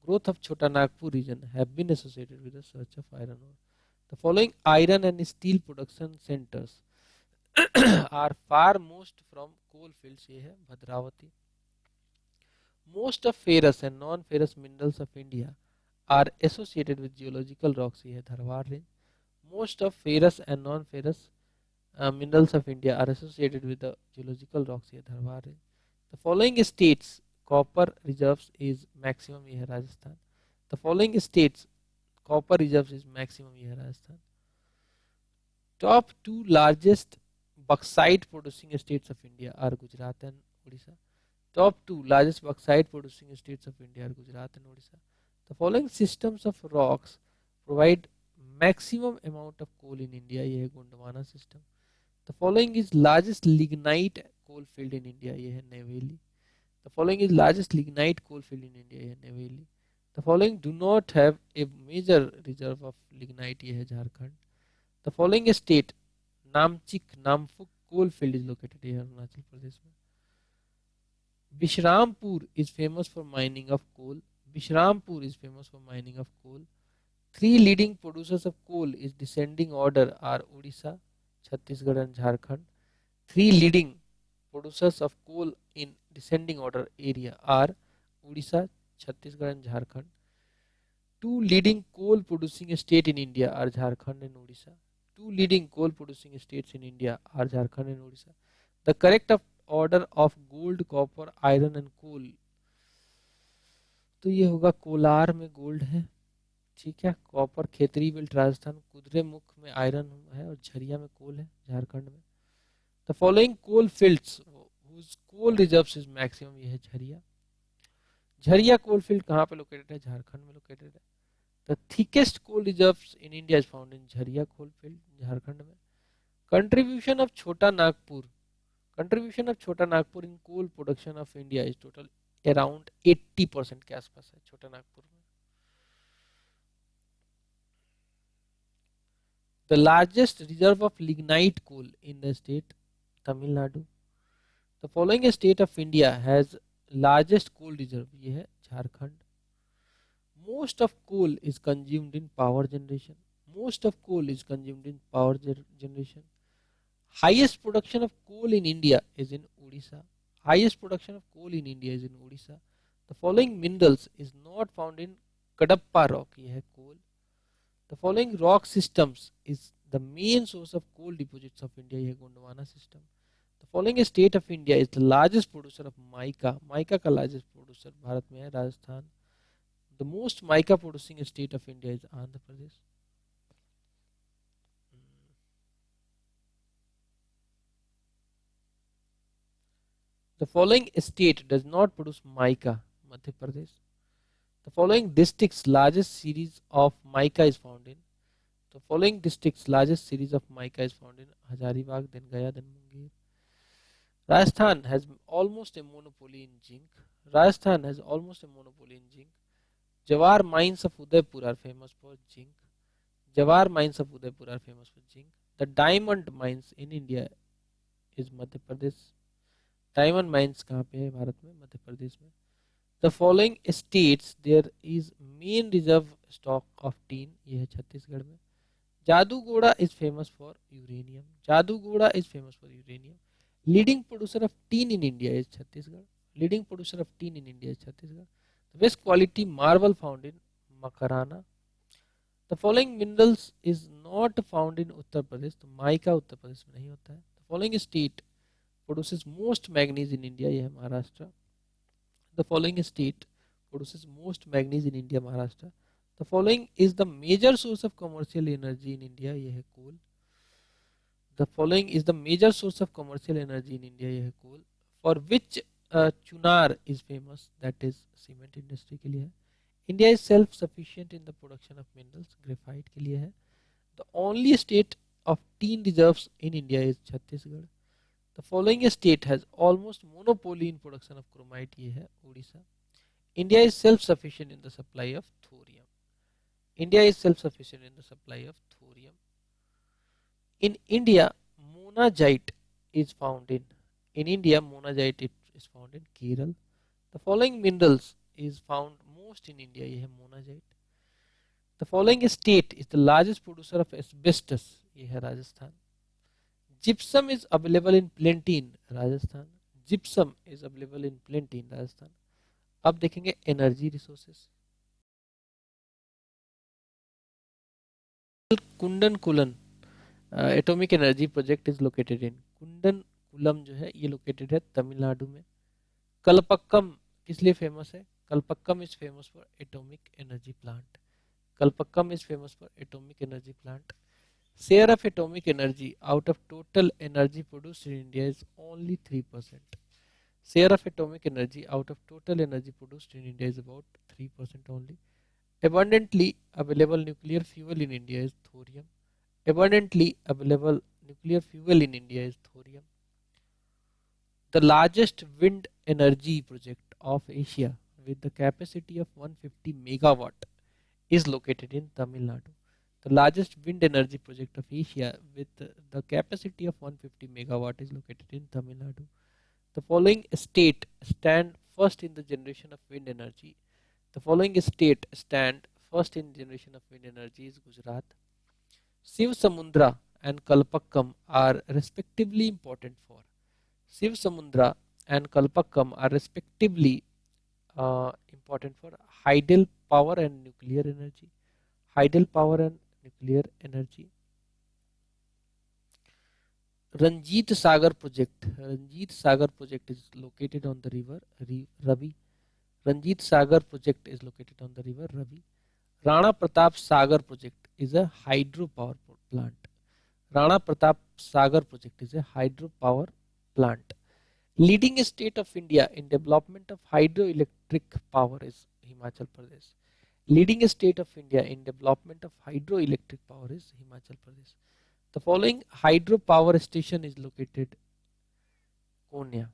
Growth of Chota Nagpur region have been associated with the search of iron ore. The following iron and steel production centers are far most from coal fields. ये है Bhadravati. Most of ferrous and non-ferrous minerals of India are associated with geological rocks. ये है Dharwar range. Most of ferrous and non-ferrous minerals of India are associated with the geological rocks here Dharwar range. The following states copper reserves is maximum here Rajasthan. The following states copper reserves is maximum here Rajasthan. Top two largest bauxite producing states of India are Gujarat and Odisha. Top two largest bauxite producing states of India are Gujarat and Odisha. The following systems of rocks provide maximum amount of coal in India. ये है Gondwana system. The following is largest lignite coal field in India. ये है Neyveli. The following is largest lignite coal field in India. ये है Neyveli. The following do not have a major reserve of lignite. ये है Jharkhand. The following state Namchik Namphuk coal field is located here Arunachal Pradesh में. Bishrampur is famous for mining of coal. Bishrampur is famous for mining of coal. Three leading producers of coal is descending order are Odisha, Chhattisgarh and Jharkhand. Three leading producers of coal in descending order area are Odisha, Chhattisgarh and Jharkhand. Two leading coal producing states in India are Jharkhand and Odisha. Two leading coal producing states in India are Jharkhand and Odisha. The correct order of gold, copper, iron and coal. तो ये होगा कोलार में gold है, ठीक है. Copper Khetri belt Rajasthan, Kudremukh में iron है और झरिया में कोल है झारखंड में. The following coal fields whose coal reserves is maximum. ये है झरिया. झरिया कोल फील्ड कहाँ पे लोकेटेड है? झारखंड में लोकेटेड है. The thickest coal reserves in India is found in Jharia coal field Jharkhand में. Contribution of Chota Nagpur, contribution of Chota Nagpur in coal production of India is total around 80% के आसपास है छोटा नागपुर में. The largest reserve of lignite coal in the state Tamil Nadu. The following state of India has largest coal reserve. ये है Jharkhand. Most of coal is consumed in power generation. Most of coal is consumed in power generation. Highest production of coal in India is in Odisha. Highest production of coal in India is in Odisha. The following minerals is not found in Kadapa rock. ये है coal. The following rock systems is the main source of coal deposits of India. ये Gondwana system. The following state of India is the largest producer of mica. Mica का largest producer Bharat में है Rajasthan. The most mica producing state of India is Andhra Pradesh. The following state does not produce mica. Madhya Pradesh. The following districts largest series of mica is found in. The following districts largest series of mica is found in Hazaribagh, then Gaya, then Munger. Rajasthan has almost a monopoly in zinc. Rajasthan has almost a monopoly in zinc. Jawar mines of Udaipur are famous for zinc. Jawar mines of Udaipur are famous for zinc. The diamond mines in India is Madhya Pradesh. Diamond mines कहाँ पे है भारत में? मध्य प्रदेश में. The following states there is main reserve stock of tin. ये है छत्तीसगढ़ में. Jaduguda is famous for uranium. Jaduguda is famous for uranium. Leading producer of tin in India is Chhattisgarh. Leading producer of tin in India is Chhattisgarh. The best quality marble found in Makarana. The following minerals is not found in Uttar Pradesh. तो mica उत्तर प्रदेश में नहीं होता है. The following state produces most manganese in India. यह है Maharashtra. The following state produces most manganese in India. Maharashtra. The following is the major source of commercial energy in India. यह है coal. The following is the major source of commercial energy in India. यह है coal. For which Chunar is famous. That is cement industry के लिए है. India is self-sufficient in the production of minerals. Graphite के लिए है. The only state of tin reserves in India is Chhattisgarh. The following state has almost monopoly in production of chromite. ये है Orissa. India is self-sufficient in the supply of thorium. India is self-sufficient in the supply of thorium. In India, monazite is found in India, monazite is found in Kerala. The following minerals is found most in India. ये है monazite. The following state is the largest producer of asbestos. ये है Rajasthan. Gypsum is available in plenty in Rajasthan. Gypsum is available in plenty in Rajasthan. अब देखेंगे energy resources. Kudankulam atomic energy project is located in. Kudankulam जो है ये located है तमिलनाडु में. कलपक्कम किस लिए फेमस है? Kalpakkam is famous for atomic energy plant. Kalpakkam is famous for atomic energy plant. Share of atomic energy out of total energy produced in India is only 3%. Share of atomic energy out of total energy produced in India is about 3% only. Abundantly available nuclear fuel in India is thorium. Abundantly available nuclear fuel in India is thorium. The largest wind energy project of Asia with the capacity of 150 megawatt is located in Tamil Nadu. The largest wind energy project of Asia with the capacity of 150 megawatt is located in Tamil Nadu. The following state stand first in the generation of wind energy. The following state stand first in generation of wind energy is Gujarat. Shiv Samundra and Kalpakkam are respectively important for. Shiv Samundra and Kalpakkam are respectively important for hydel power and nuclear energy. Hydel power and nuclear energy. Ranjit Sagar project. Ranjit Sagar project is located on the river Ravi. Ranjit Sagar project is located on the river Ravi. Rana Pratap Sagar project is a hydropower plant. Rana Pratap Sagar project is a hydropower plant. Leading state of India in development of hydroelectric power is Himachal Pradesh. Leading state of India in development of hydroelectric power is Himachal Pradesh. The following hydropower station is located Konya.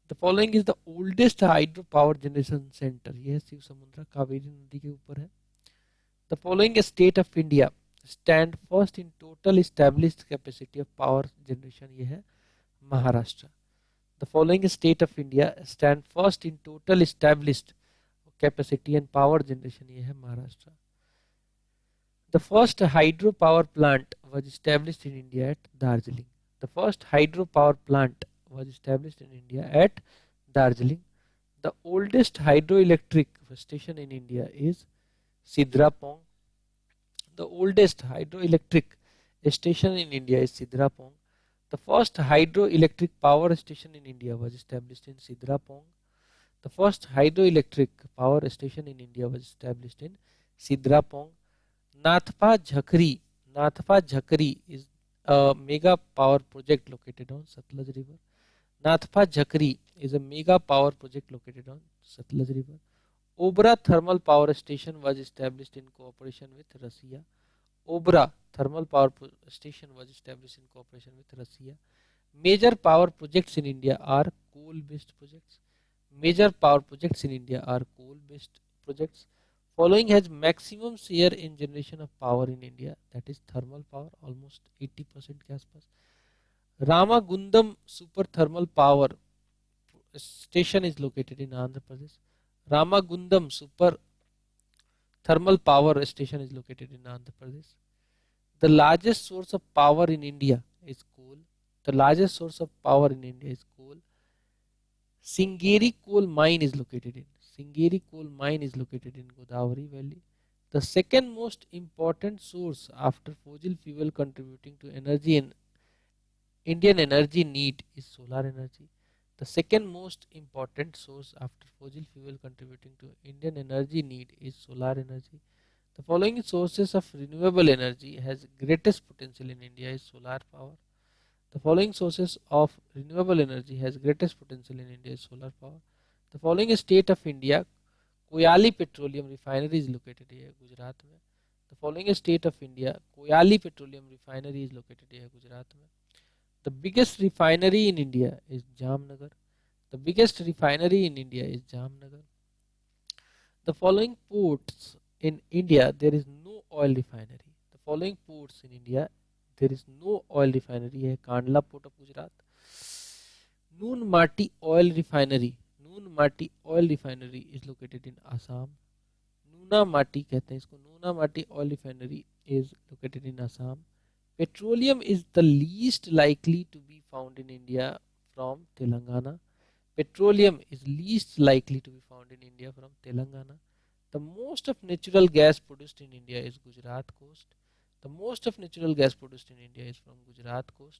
The following is the oldest hydropower generation center. यह शिव समुद्रा कावेरी नदी के ऊपर है. The following state of India stand first in total established capacity of power generation. यह है Maharashtra. The following state of India stand first in total established capacity and power generation. ये है Maharashtra. The first hydropower plant was established in India at Darjeeling. The first hydropower plant was established in India at Darjeeling. The oldest hydroelectric station in India is Sidrapong. The oldest hydroelectric station in India is Sidrapong. The first hydroelectric power station in India was established in Sidrapong. The first hydroelectric power station in India was established in Sidrapong. Nathpa Jhakri is a mega power project located on Satluj River. Nathpa Jhakri is a mega power project located on Satluj River. Obra thermal power station was established in cooperation with Russia. Obra thermal power station was established in cooperation with Russia. Major power projects in India are coal-based projects. Major power projects in India are coal-based projects. Following has maximum share in generation of power in India, that is thermal power, almost 80% के आसपास. Ramagundam super thermal power station is located in Andhra Pradesh. Ramagundam super thermal power station is located in Andhra Pradesh. The largest source of power in India is coal. The largest source of power in India is coal. Singeri coal mine is located in. Singeri coal mine is located in Godavari Valley. The second most important source after fossil fuel contributing to energy in Indian energy need is solar energy. The second most important source after fossil fuel contributing to Indian energy need is solar energy. The following sources of renewable energy has greatest potential in India is solar power. The following sources of renewable energy has greatest potential in India is solar power. The following state of India Koyali petroleum refinery is located है गुजरात में. The following state of India Koyali petroleum refinery is located है गुजरात में. The biggest refinery in India is Jamnagar. The biggest refinery in India is Jamnagar. The following ports in India there is no oil refinery. The following ports in India there is no oil refinery है Kandla port of Gujarat. Noonmati oil refinery Nunmati oil refinery is located in Assam. Nuna Mati कहते हैं इसको. Nuna Mati oil refinery is located in Assam. Petroleum is the least likely to be found in India from Telangana. Petroleum is least likely to be found in India from Telangana. The most of natural gas produced in India is Gujarat coast. The most of natural gas produced in India is from Gujarat coast.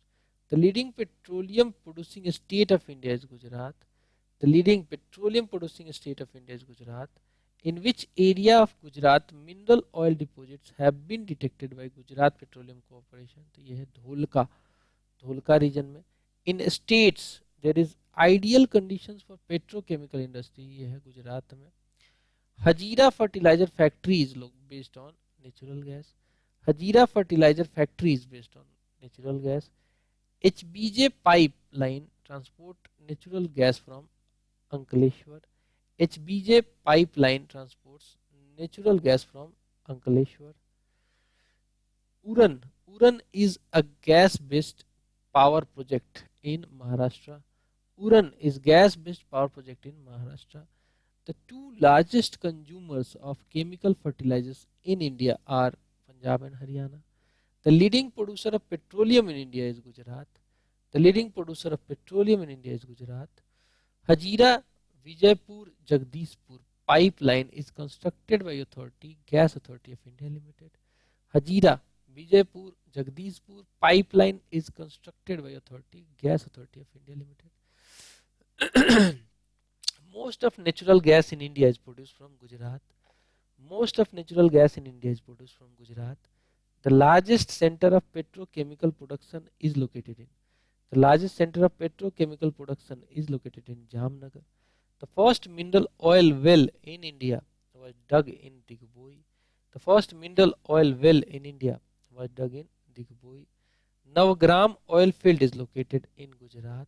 The leading petroleum producing state of India is Gujarat. The leading petroleum producing state of India is Gujarat. In which area of Gujarat mineral oil deposits have been detected by Gujarat Petroleum Corporation? तो यह है Dholka, Dholka reason में. In states there is ideal conditions for petrochemical industry, यह है गुजरात में. Hajira fertilizer factory is based on natural gas. Hajira fertilizer factory is based on natural gas. HBJ pipeline transport natural gas from Ankleshwar. HBJ pipeline transports natural gas from Ankleshwar. Uran. Uran is a gas-based power project in Maharashtra. Uran is gas-based power project in Maharashtra. The two largest consumers of chemical fertilizers in India are Punjab and Haryana. The leading producer of petroleum in India is Gujarat. The leading producer of petroleum in India is Gujarat. Hajira Vijaypur Jagdishpur pipeline is constructed by Gas Authority of India Limited. Hajira Vijaypur Jagdishpur pipeline is constructed by Gas Authority of India Limited. Most of natural gas in India is produced from Gujarat. Most of natural gas in India is produced from Gujarat. The largest center of petrochemical production is located in. The largest center of petrochemical production is located in Jamnagar. The first mineral oil well in India was dug in Digboi. The first mineral oil well in India was dug in Digboi. Navgram oil field is located in Gujarat.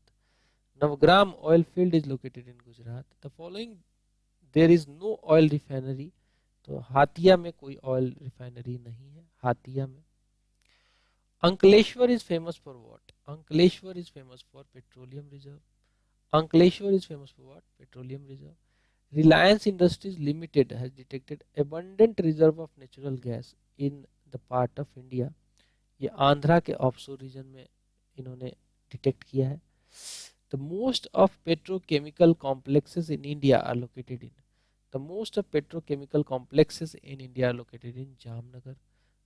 Navgram oil field is located in Gujarat. The following there is no oil refinery. तो हाथिया में कोई oil refinery नहीं है. हाथिया में. Ankleshwar is famous for what? Ankleshwar is famous for petroleum reserve. Ankleshwar is famous for what? Petroleum reserve. Reliance Industries Limited has detected abundant reserve of natural gas in the part of India. ये आंध्रा के offshore reason में इन्होंने detect किया है. The most of petrochemical complexes in India are located in. The most of petrochemical complexes in India are located in Jamnagar.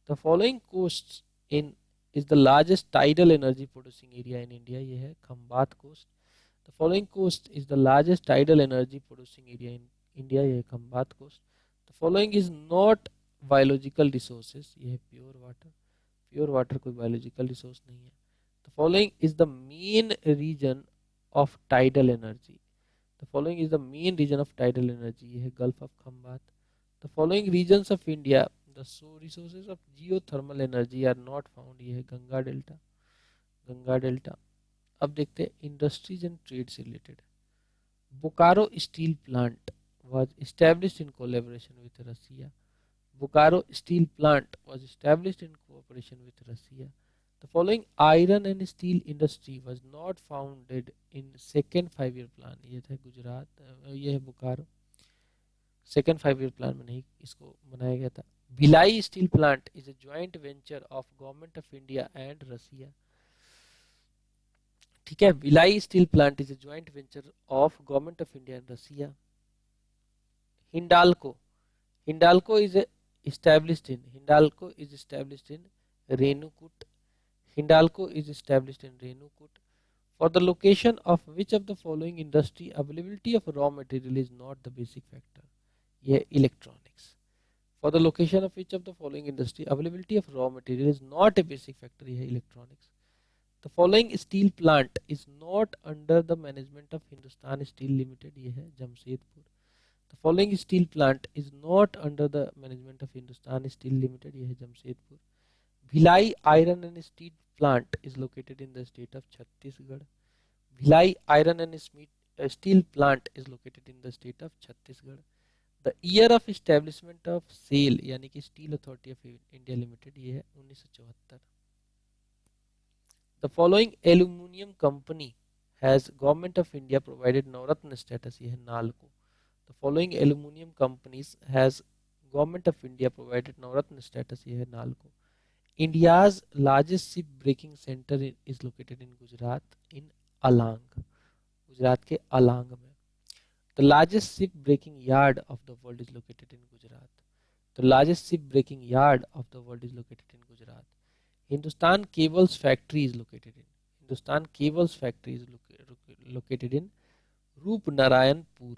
The following coasts in is the largest tidal energy producing area in India. ये है Khambhat coast. The following coast is the largest tidal energy producing area in India. ये है Khambhat coast. The following is not biological resources. ये है pure water. Pure water कोई biological resource नहीं है. The following is the main region of tidal energy. The following is the main region of tidal energy. ये है Gulf of Khambat. The following regions of India, the resources of geothermal energy are not found. ये है Ganga delta. Ganga delta. अब देखते हैं industries and trade से related. Bokaro steel plant was established in collaboration with Russia. Bokaro Steel Plant was established in cooperation with Russia. The following iron and steel industry was not founded in second 5-year plan. ये था गुजरात, ये है Bokaro. Second 5-year plan में नहीं इसको बनाया गया था. Bhilai steel plant is a joint venture of government of India and Russia. ठीक है, Bhilai steel plant is a joint venture of government of India and Russia. Hindalco. Hindalco is established in Renukut. Hindalco is established in Renukut. For the location of which of the following industry availability of raw material is not the basic factor? यह electronics. For the location of which of the following industry availability of raw material is not a basic factor? यह electronics. The following steel plant is not under the management of Hindustan Steel Limited. यह है Jamshedpur. The following steel plant is not under the management of Hindustan Steel Limited. यह है Jamshedpur. Bhilai Iron and Steel Plant is located in the state of Chhattisgarh. Bhilai Iron and Steel Plant is located in the state of Chhattisgarh. The year of establishment of SAIL यानी कि Steel Authority of India Limited ये है 1974. The following aluminium company has Government of India provided Navratna status? ये है NALCO. The following aluminium companies has Government of India provided Navratna status? ये है NALCO. India's largest ship breaking center is located in Gujarat in Alang. Gujarat के along में. The largest ship breaking yard of the world is located in Gujarat. The largest ship breaking yard of the world is located in Gujarat. Hindustan Cables factory is located in. Hindustan Cables factory is located in Roopnarayanpur.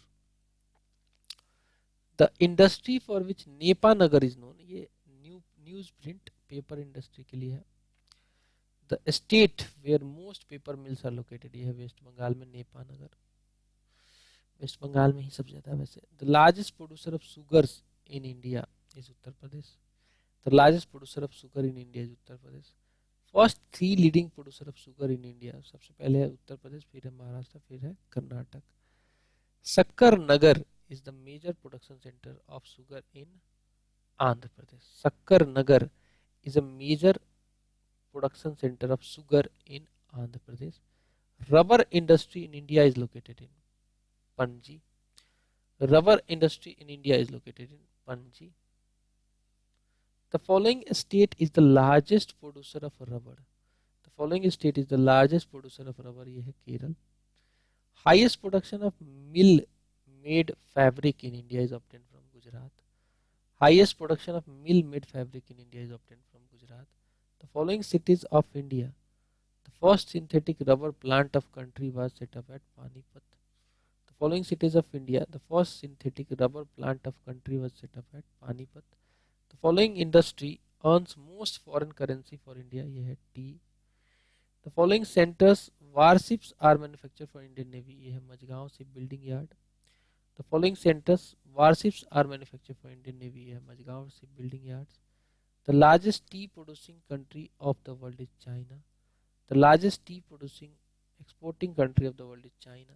The industry for which Nepanagar is known, ये newsprint paper industry के लिए है. The state where most paper mills are located, ये है waste Bengal में Nepanagar. Waste Bengal में ही सबसे ज्यादा है वैसे. The largest producer of sugars in India is Uttar Pradesh. The largest producer of sugar in India is Uttar Pradesh. First 3 leading producer of sugar in India, सबसे पहले है उत्तर प्रदेश, फिर है महाराष्ट्र, फिर है कर्नाटक. शक्कर नगर is the major production center of sugar in Andhra Pradesh. Sakkar Nagar is a major production center of sugar in Andhra Pradesh. Rubber industry in India is located in Panji. Rubber industry in India is located in Panji. The following state is the largest producer of rubber. The following state is the largest producer of rubber. ये है Kerala. Highest production of mill made fabric in India is obtained from Gujarat. Highest production of mill made fabric in India is obtained from Gujarat. The following cities of India. The first synthetic rubber plant of country was set up at Panipat. The following cities of India. The first synthetic rubber plant of country was set up at Panipat. The following industry earns most foreign currency for India. यह है tea. The following centers warships are manufactured for Indian Navy. यह है Mazagaon Shipbuilding Yard. The following centers warships are manufactured for Indian Navy. यह है Mazagaon Shipbuilding Yards. The largest tea producing country of the world is China. The largest tea producing exporting country of the world is China.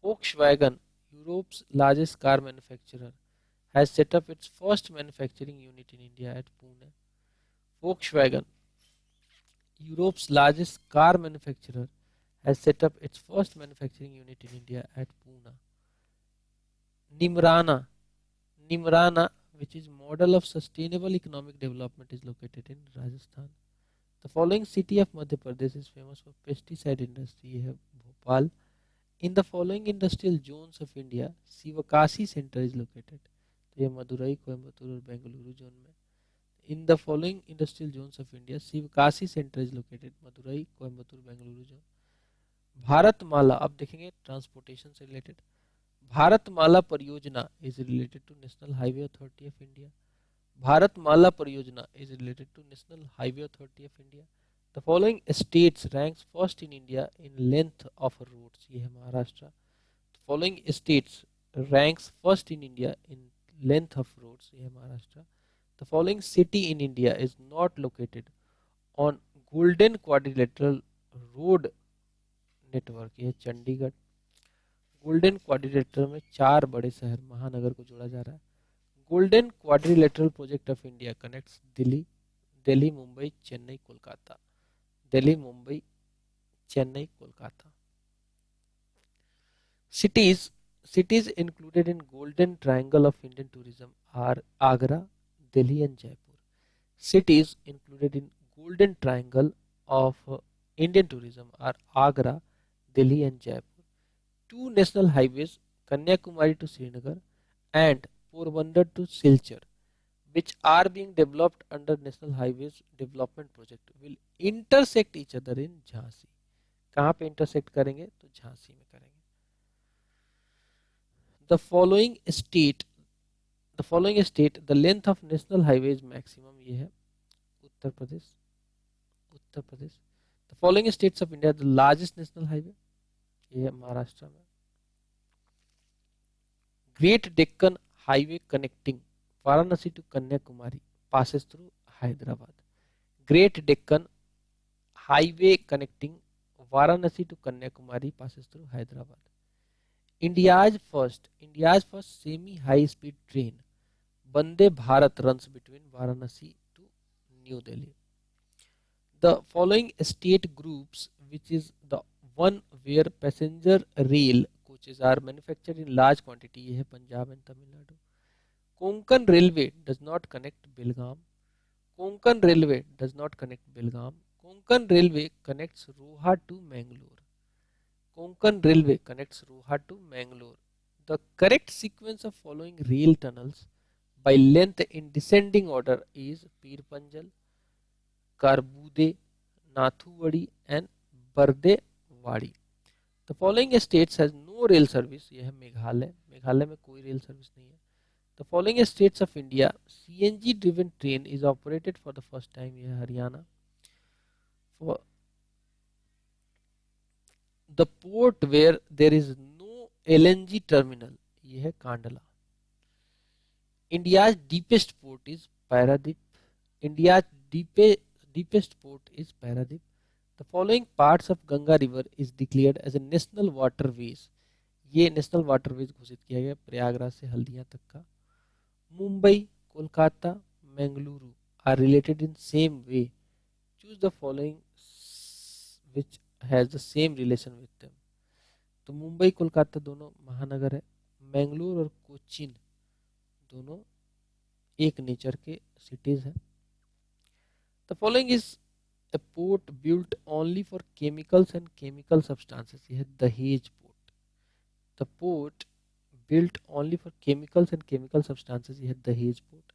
Volkswagen, Europe's largest car manufacturer, has set up its first manufacturing unit in India at Pune. Volkswagen, Europe's largest car manufacturer, has set up its first manufacturing unit in India at Pune. Nimrana, which is model of sustainable economic development, is located in Rajasthan. The following city of Madhya Pradesh is famous for pesticide industry. ये है Bhopal. In the following industrial zones of India, Sivakasi Center is located. तो ये मदुरई, कोयम्बतूर और Bengaluru zone में. In the following industrial zones of India, Sivakasi Center is located. Madurai, Coimbatore, Bengaluru zone. Bharatmala, अब देखेंगे transportation से related. Bharatmala परियोजना is related to National Highway Authority of India. Bharatmala Pariyojana is related to National Highway Authority of India. The following states ranks first in India in length of roads. ये है Maharashtra. The following states ranks first in India in length of roads. ये है Maharashtra. The following city in India is not located on Golden Quadrilateral Road Network. ये है Chandigarh. Golden quadrilateral में 4 बड़े शहर महानगर को जोड़ा जा रहा है. Golden quadrilateral project of India connects Delhi, Mumbai, Chennai, Kolkata. Delhi, Mumbai, Chennai, Kolkata. Cities included in Golden Triangle of Indian tourism are Agra, Delhi and Jaipur. Cities included in Golden Triangle of Indian tourism are Agra, Delhi and Jaipur. 2 national highways, Kanyakumari to Srinagar and Porbandar to Silchar, which are being developed under National Highways Development Project, will intersect each other in Jhansi. कहाँ पे intersect करेंगे? तो झांसी में करेंगे. The following state, the length of national highways maximum ये है Uttar Pradesh. The following states of India, the largest national highway ये है महाराष्ट्र में. Great Deccan Highway connecting Varanasi to Kanyakumari passes through Hyderabad. Great Deccan Highway connecting Varanasi to Kanyakumari passes through Hyderabad. India's first semi-high speed train Vande Bharat runs between Varanasi to New Delhi. The following state groups, which is the one where passenger rail coaches are manufactured in large quantity, ये है Punjab and Tamil Nadu. Konkan Railway does not connect Belgaum. Konkan Railway connects Roha to Mangalore. The correct sequence of following rail tunnels by length in descending order is Pir Panjal, Karbude, Nathuvadi and Bardewadi. The following states has no rail service. यह है मेघालय में कोई rail service नहीं है. The following states of India, CNG driven train is operated for the first time. यह है Haryana. For the port where there is no LNG terminal, यह है Kandla. India's deepest port is Paradip. The following parts of Ganga river is declared as a national waterways. ये national waterways घोषित किया गया प्रयागराज से हल्दिया तक का. Mumbai, Kolkata, Mangaluru are related in same way. Choose the following which has the same relation with them. तो मुंबई कोलकाता दोनों महानगर है. मंगलुरु और कोचीन दोनों एक नेचर के सिटीज हैं. The following is a port built only for chemicals and chemical substances. यह है दहेज port. The port built only for chemicals and chemical substances. यह है दहेज port.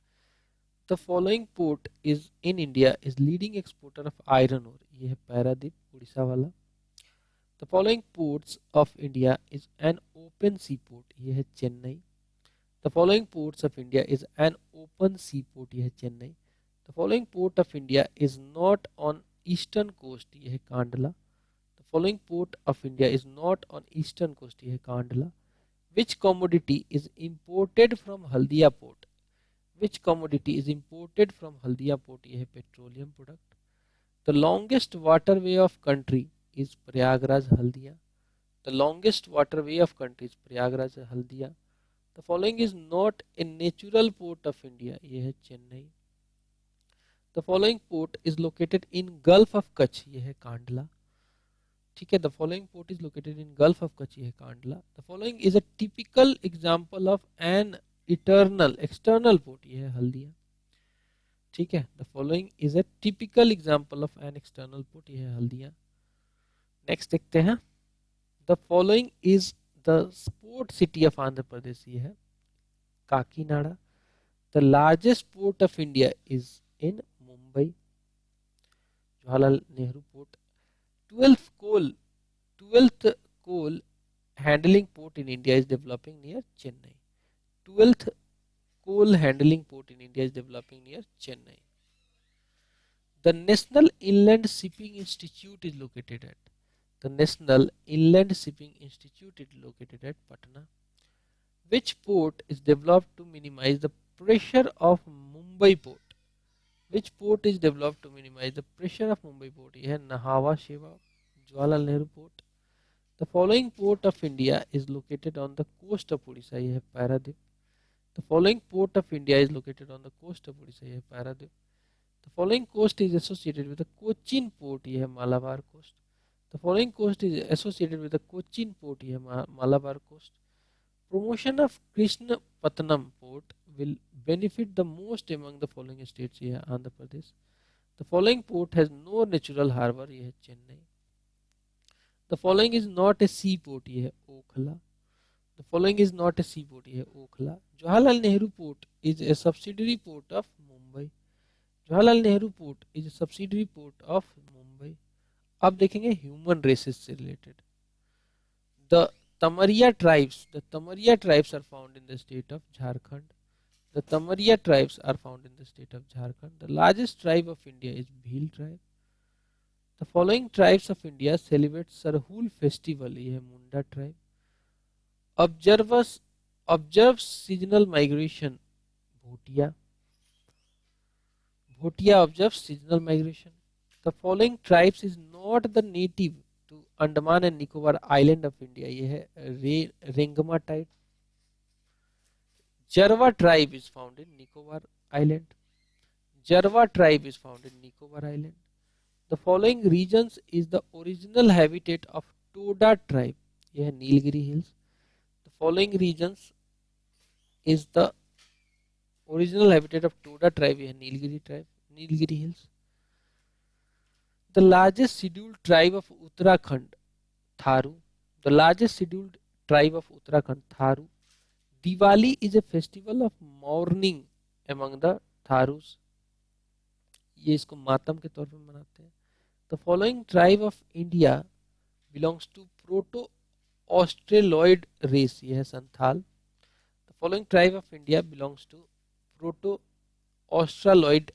The following port is in India is leading exporter of iron ore. यह है पारादीप उड़ीसा वाला. The following ports of India is an open sea port. यह है Chennai. The following ports of India is an open sea port. यह है Chennai. The following port of India is not on eastern coast. यह है Kandla. The following port of India is not on eastern coast. यह है Kandla. Which commodity is imported from Haldia port? Which commodity is imported from Haldia port? यह है petroleum product. The longest waterway of country is Prayagraj Haldia. The longest waterway of country is Prayagraj Haldia. The following is not a natural port of India. यह है Chennai. The following port is located in Gulf of Kutch. यह है कांडला. ठीक है. The following port is located in Gulf of Kutch. यह है Kandla. The following is a typical example of an external port. यह है हल्दिया. ठीक है. The following is a typical example of an external port. यह है हल्दिया. नेक्स्ट देखते हैं. The following is the port city of Andhra Pradesh. यह है Kakinada. The largest port of India is in Mumbai. Jawaharlal Nehru Port. 12th coal handling port in India is developing near Chennai. 12th coal handling port in India is developing near Chennai. The National Inland Shipping Institute is located at. The National Inland Shipping Institute is located at Patna. Which port is developed to minimize the pressure of Mumbai port? Which port is developed to minimize the pressure of Mumbai port? यह है नहावा शेवा. Jawaharlal Nehru Port. The following port of India is located on the coast of Odisha. यह है Paradip. The following port of India is located on the coast of Odisha. यह है Paradip. The following coast is associated with the Cochin port. यह है Malabar coast. The following coast is associated with the Cochin port. यह है Malabar coast. Promotion of Krishnapatnam port will benefit the most among the following states. यह है Andhra Pradesh. The following port has no natural harbor. यह है Chennai. The following is not a sea port. यह है Okhla. The following is not a sea port, ये है Okhla. Jawaharlal Nehru port is a subsidiary port of Mumbai. Jawaharlal Nehru port is a subsidiary port of Mumbai. अब देखेंगे human races से related. The Tamaria tribes are found in the state of Jharkhand. The Tamaria tribes are found in the state of Jharkhand. The largest tribe of India is Bhil tribe. The following tribes of India celebrate Sarhul festival. ये है मुंडा tribe. Observes observes seasonal migration. Bhotia. Bhotia observes seasonal migration. The following tribes is not the native to Andaman and Nicobar island of India. ये है Rengma type. Jarwa tribe is found in Nicobar island. Jarwa tribe is found in Nicobar island. The following regions is the original habitat of Toda tribe. यह है Nilgiri hills. The following regions is the original habitat of Toda tribe. यह है Nilgiri tribe, Nilgiri hills. The largest scheduled tribe of Uttarakhand, Tharu. The largest scheduled tribe of Uttarakhand, Tharu. Diwali is a festival of mourning among the Tharus. ये इसको मातम के तौर पर मनाते हैं. The following tribe of India belongs to Proto-Australoid race. ये है Santhal. The following tribe of India belongs to Proto-Australoid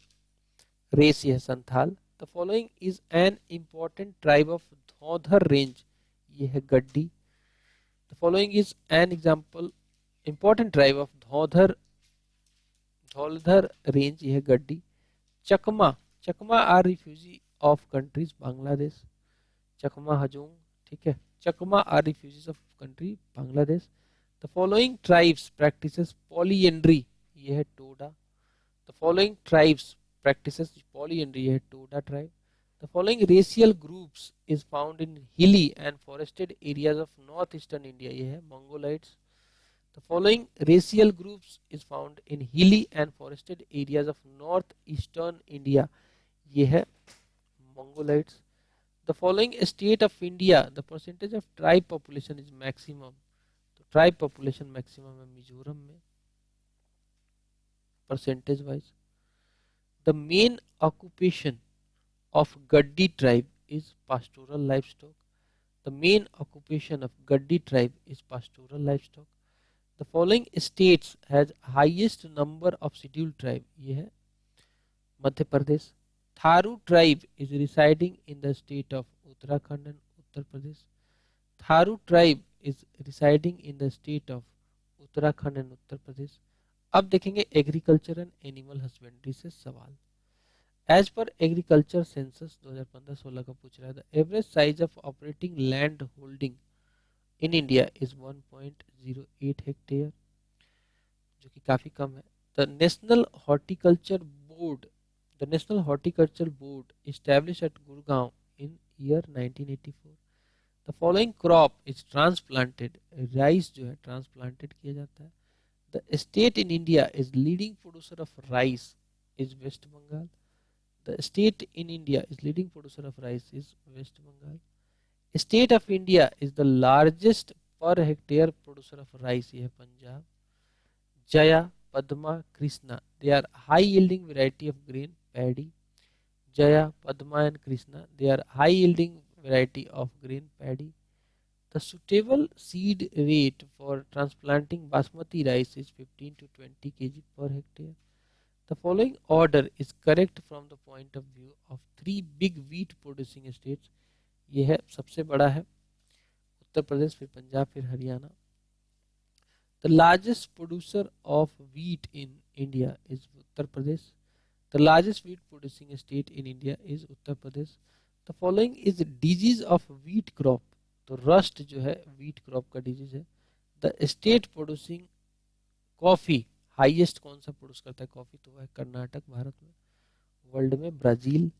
race. ये है Santhal. The following is an important tribe of Dhaudhar range. ये है गड्डी. The following is an example important tribe of Dhaudhar range. ये है गड्डी. चकमा are refugee of countries Bangladesh. चकमा हजोंग, ठीक है. चकमा are refugees of country Bangladesh. The following tribes practices polyandry. ये है Toda. The following tribes practices polyandry. ये है Toda tribe. The following racial groups is found in hilly and forested areas of northeastern India. ये है Mongolites. The following racial groups is found in hilly and forested areas of northeastern India. ये है Mongolites. The following state of India, the percentage of tribe population is maximum. तो tribe population maximum है मिजोरम में percentage wise. The main occupation of Gaddi tribe is pastoral livestock. The main occupation of Gaddi tribe is pastoral livestock. The following states has highest number of scheduled tribe. ये है मध्य प्रदेश. Tharu tribe is residing in the state of Uttarakhand and Uttar Pradesh. Tharu tribe is residing in the state of Uttarakhand and Uttar Pradesh. अब देखेंगे agriculture and animal husbandry से सवाल. As per agriculture census 2015-16 का पूछ रहा है. The average size of operating land holding in India is 1.08 hectare, जो कि काफी कम है. The national horticulture board established at Gurgaon in year 1984. The following crop is transplanted. Rice जो है ट्रांसप्लांटेड किया जाता है. The state in India is leading producer of rice is West Bengal. The state in India is leading producer of rice is West Bengal. State of India is the largest per hectare producer of rice. ये है Punjab. Jaya, Padma, Krishna, they are high yielding variety of grain paddy. Jaya, Padma and Krishna, they are high yielding variety of grain paddy. The suitable seed rate for transplanting basmati rice is 15 to 20 kg per hectare. The following order is correct from the point of view of three big wheat producing states. ये है सबसे बड़ा है उत्तर प्रदेश, फिर पंजाब, फिर Haryana. The largest producer of wheat in India is Uttar Pradesh. The largest wheat producing state in India is Uttar Pradesh. The following is disease of wheat crop. तो rust जो है wheat crop का disease है. The state producing coffee, highest कौन सा produce करता है coffee, तो वह है कर्नाटक भारत में. वर्ल्ड में Brazil.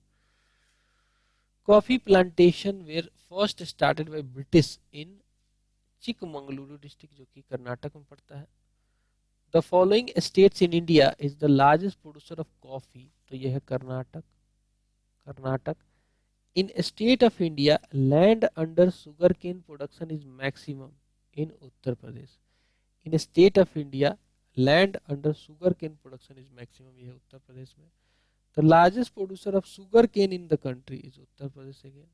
Coffee plantation where first started by British in Chikmagaluru district, जो कि कर्नाटक में पड़ता है. The following states in India is the largest producer of coffee, तो यह है Karnataka. In state of India land under sugar cane production is maximum in Uttar Pradesh. In state of India land under sugar cane production is maximum, ये है उत्तर प्रदेश में। The largest producer of sugar cane in the country is Uttar Pradesh again.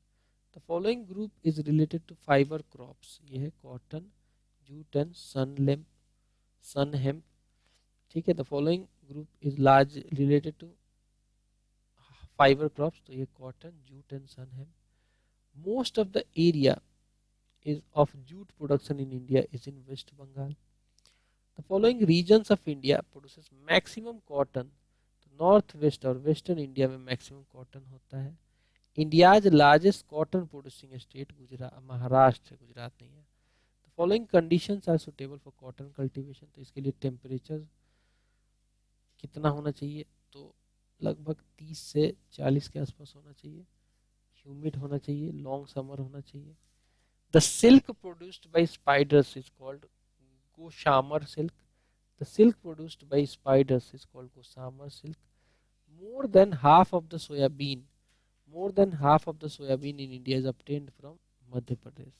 The following group is related to fibre crops, ये है cotton, jute and sunn hemp. ठीक है, the following group is large related to fibre crops, तो ये cotton, jute and sunn hemp. Most of the area is of jute production in India is in West Bengal. The following regions of India produces maximum cotton, तो north west और western India में maximum cotton होता है। India's largest cotton producing state Gujarat, Maharashtra, Gujarat नहीं है। The following conditions are suitable for cotton cultivation, तो इसके लिए टेम्परेचर कितना होना चाहिए, तो लगभग 30 से 40 के आसपास होना चाहिए। ह्यूमिड होना चाहिए, लॉन्ग समर होना चाहिए। The silk produced by spiders is called Gossamer silk. The silk produced by spiders is called Gossamer silk. More than half of the soybean, more than half of the soybean in India is obtained from Madhya Pradesh.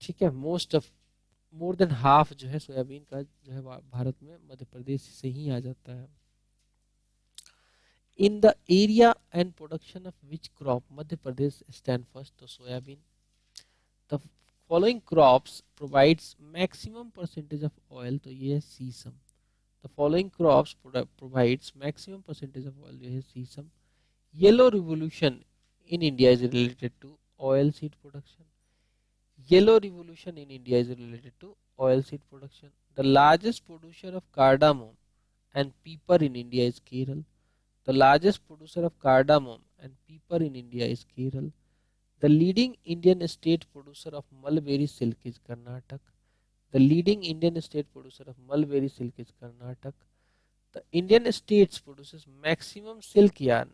ठीक है, more than half जो है soybean का जो है भारत में मध्य प्रदेश से ही आ जाता है। In the area and production of which crop Madhya Pradesh stand first, तो soybean. The following crops provides maximum percentage of oil, तो ये है सीसम। The following crops provides maximum percentage of oil, ये है सीसम। Yellow revolution in India is related to oil seed production. Yellow revolution in India is related to oil seed production. The largest producer of cardamom and pepper in India is Kerala. The largest producer of cardamom and pepper in India is Kerala. The leading Indian state producer of mulberry silk is Karnataka. The leading Indian state producer of mulberry silk is Karnataka. The Indian states produces maximum silk yarn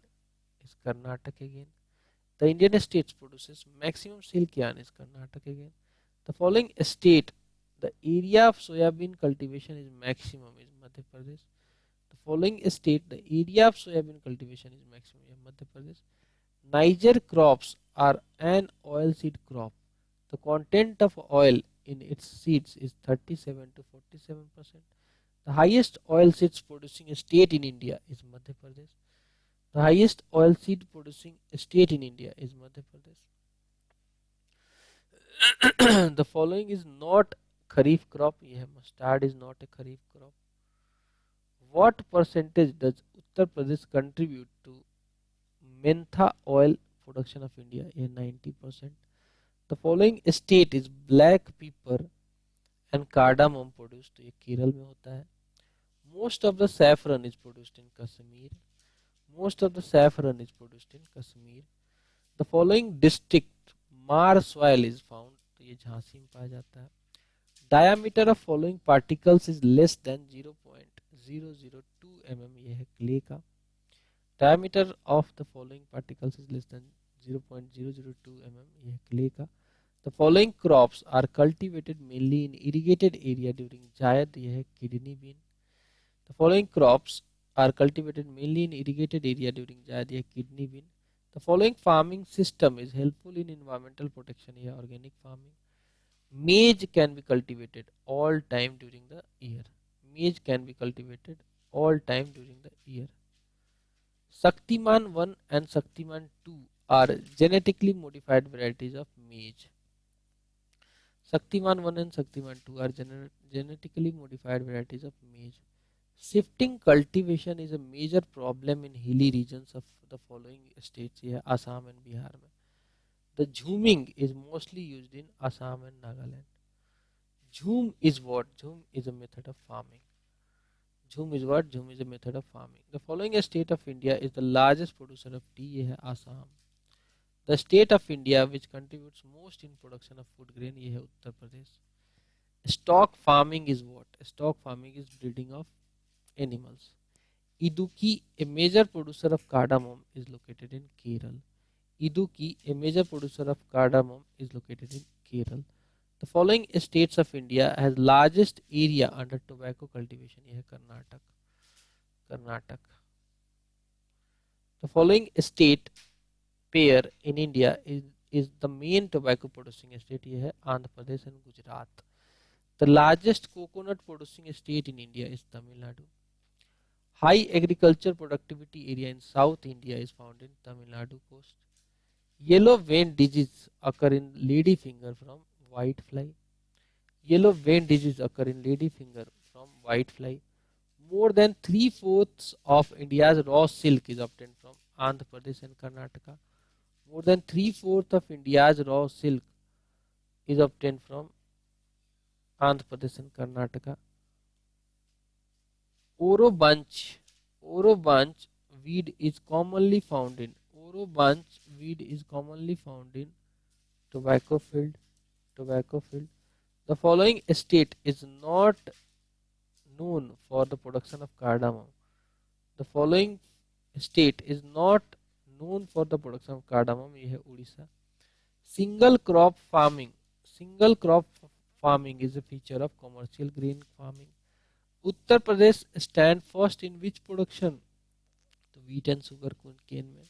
is Karnataka again. The Indian states produces maximum silk yarn is Karnataka again. The following state, the area of soybean cultivation is maximum is Madhya Pradesh. The following state, the area of soybean cultivation is maximum is Madhya Pradesh. Niger crops are an oil seed crop. The content of oil in its seeds is 37 to 47%. The highest oil seeds producing state in India is Madhya Pradesh. The highest oil seed producing state in India is Madhya Pradesh. The following is not kharif crop. Yeah, mustard is not a kharif crop. What percentage does Uttar Pradesh contribute to mentha oil production of India? Yeah, 90%. The following state is black pepper and cardamom produced, तो ये केरल में होता है। Most of the saffron is produced in Kashmir. Most of the saffron is produced in Kashmir. The following district mar soil is found, तो ये झांसी में पाया जाता है। Diameter of following particles is less than 0.002 mm, ये है clay का। Diameter of the following particles is less than 0.002 mm, ये है क्ले का। The following crops are cultivated mainly in irrigated area during जायद, ये है kidney bean। The following crops are cultivated mainly in irrigated area during जायद, ये है kidney bean। The following farming system is helpful in environmental protection, ये है organic farming। Maize can be cultivated all time during the year. Maize can be cultivated all time during the year. Shaktiman 1 and Shaktiman 2 are genetically modified varieties of maize. Shaktiman 1 and Shaktiman 2 are genetically modified varieties of maize. Shifting cultivation is a major problem in hilly regions of the following states, here Assam and Bihar में. The jhuming is mostly used in Assam and Nagaland. Jhum is what? Jhum is a method of farming. Jhum is what? Jhum is a method of farming. The following state of India is the largest producer of tea, ये है Assam. The state of India which contributes most in production of food grain, ये है Uttar Pradesh. Stock farming is what? Stock farming is breeding of animals. Idukki, a major producer of cardamom, is located in Kerala. Idukki, a major producer of cardamom, is located in Kerala. The following states of India has largest area under tobacco cultivation, यह है Karnataka. The following state pair in India is the main tobacco producing state, यह है Andhra Pradesh and Gujarat. The largest coconut producing state in India is Tamil Nadu. High agriculture productivity area in South India is found in Tamil Nadu coast. Yellow vein disease occur in ladyfinger from whitefly. Yellow vein disease occur in ladyfinger from whitefly. More than three-fourths of India's raw silk is obtained from Andhra Pradesh and Karnataka. More than three-fourths of India's raw silk is obtained from Andhra Pradesh and Karnataka. Oro bunch, Oro bunch weed is commonly found in Oro bunch weed is commonly found in tobacco field. Tobacco field. The following state is not known for the production of cardamom. The following state is not known for the production of cardamom. ये है Orissa. Single crop farming. Single crop farming is a feature of commercial grain farming. Uttar Pradesh stand first in which production? तो wheat and sugar cane में,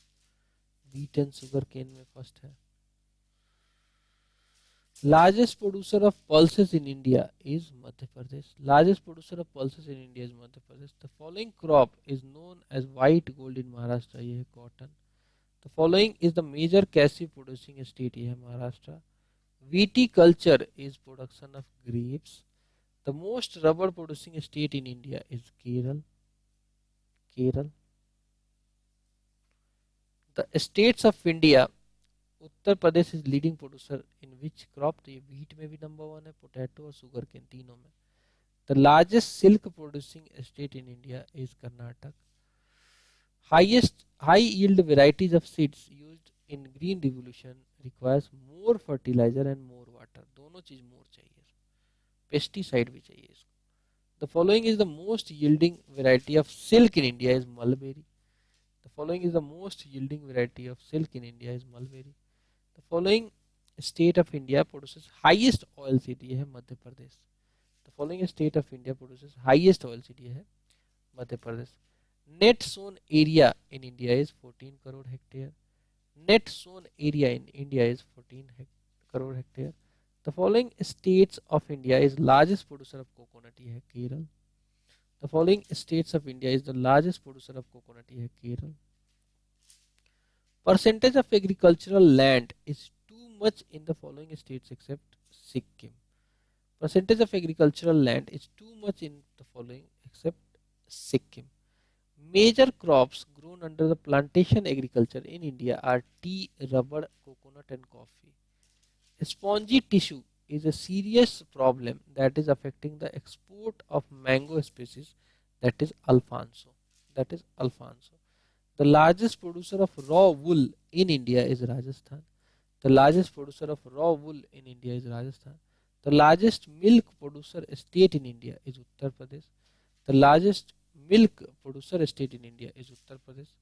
wheat and sugar cane में first है. Largest producer of pulses in India is Madhya Pradesh. Largest producer of pulses in India is Madhya Pradesh. The following crop is known as white gold in Maharashtra. ये है cotton. The following is the major cashew producing state. ये है Maharashtra. Viticulture is production of grapes. The most rubber producing state in India is Kerala. Kerala. The states of India, Uttar Pradesh is leading producer in which crop. तो ये wheat में भी number one है, potato और sugar cane तीनों में. The largest silk producing state in India is Karnataka. Highest high yield varieties of seeds used in green revolution requires more fertiliser and more water. दोनों चीज मोर चाहिए, pesticide भी चाहिए इसको. The following is the most yielding variety of silk in India is mulberry. The following is the most yielding variety of silk in India is mulberry. The following state of India produces highest oil seed. ये है मध्य प्रदेश. The following state of India produces highest oil seed. ये है मध्य प्रदेश. Net sown area in India is 14 crore hectare. Net sown area in India is 14 crore hectare. The following states of India is largest producer of coconut. ये है Kerala. The following states of India is the largest producer of coconut. ये है Kerala. Percentage of agricultural land is too much in the following states except Sikkim. Percentage of agricultural land is too much in the following except Sikkim. Major crops grown under the plantation agriculture in India are tea, rubber, coconut and coffee. Spongy tissue is a serious problem that is affecting the export of mango species, that is Alfonso. That is Alfonso. The largest producer of raw wool in India is Rajasthan. The largest producer of raw wool in India is Rajasthan. The largest milk producer state in India is Uttar Pradesh. The largest milk producer state in India is Uttar Pradesh.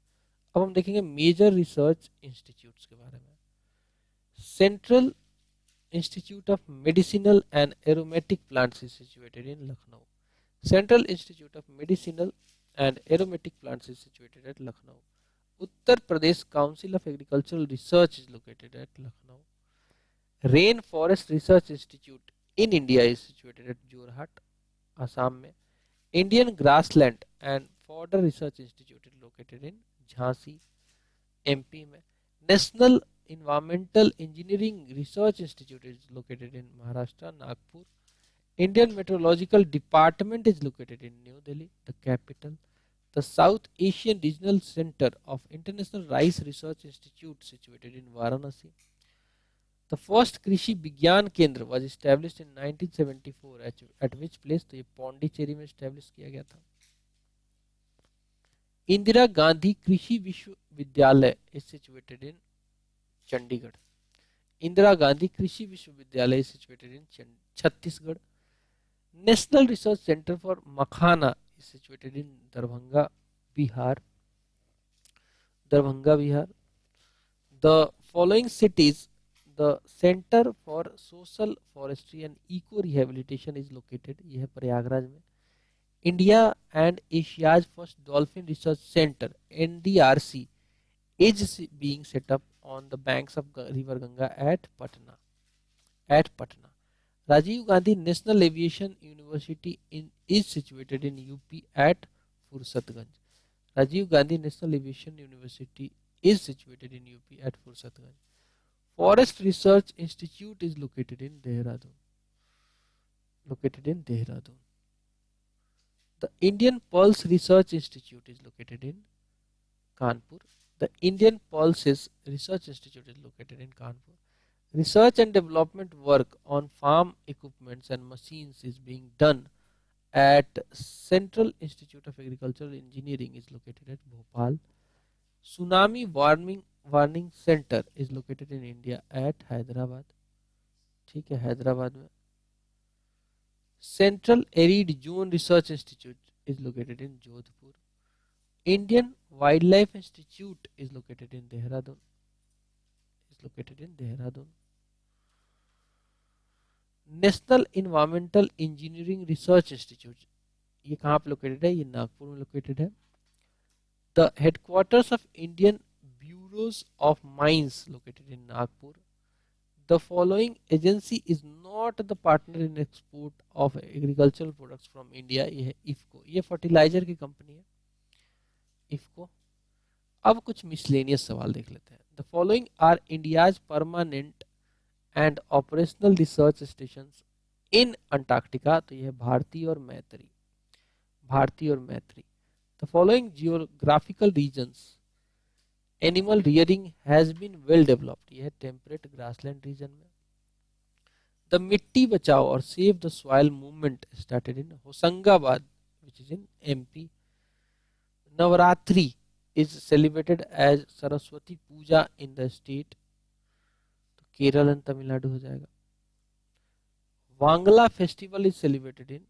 अब हम देखेंगे major research institutes के बारे में. Central Institute of Medicinal and Aromatic Plants is situated in Lucknow. Central Institute of Medicinal and Aromatic Plants is situated at Lucknow. Uttar Pradesh Council of Agricultural Research is located at Lucknow. Rainforest Research Institute in India is situated at Jorhat, Assam में. Indian Grassland and Fodder Research Institute is located in Jhansi, MP में. National Environmental Engineering Research Institute is located in Maharashtra, Nagpur. Indian Meteorological Department is located in New Delhi, the capital. The South Asian Regional Center of International Rice Research Institute situated in Varanasi. The first Krishi Vigyan Kendra was established in 1974 at which place? तो ये पौंडीचेरी में establish किया गया था. इंदिरा गांधी कृषि विश्वविद्यालय is situated in Chandigarh. Indira Gandhi Krishi Vishwavidyalaya is situated in Chhattisgarh. National Research Center for Makhana is situated in Darbhanga, Bihar. Darbhanga, Bihar. The following cities, the Center for Social Forestry and Eco Rehabilitation is located. ये है प्रयागराज में. India and Asia's first Dolphin Research Center (NDRC) is being set up on the banks of river Ganga at Patna. Rajiv Gandhi National Aviation University is situated in UP at Fursatganj. Rajiv Gandhi National Aviation University is situated in UP at Fursatganj. Forest Research Institute is located in Dehradun. Located in Dehradun. The Indian Pulse Research Institute is located in Kanpur. The Indian Pulses Research Institute is located in Kanpur. Research and development work on farm equipments and machines is being done at Central Institute of Agricultural Engineering is located at Bhopal. Tsunami warning center is located in India at Hyderabad. ठीक है, हैदराबाद में. Central Arid Zone Research Institute is located in Jodhpur. Indian Wildlife Institute is located in Dehradun. National environmental engineering research institute, ये कहाँ पे located है? ये नागपुर में located है. The headquarters of Indian bureaus of mines located in Nagpur. The following agency is not the partner in export of agricultural products from India. ये है इफको, ये फर्टिलाइजर की कंपनी है इफको. अब कुछ मिसलेनियस सवाल देख लेते हैं. The following are India's permanent and operational research station in Antarctica. तो यह भारती और Maitri. The following geographical regions animal rearing has been well developed. यह टेम्परेट ग्रासलैंड रीजन में. द मिट्टी बचाओ और save the soil movement started in Hoshangabad which is in MP. Navratri is celebrated as Saraswati Puja in the state. तो Kerala and Tamil Nadu हो जाएगा. Wangala festival is celebrated in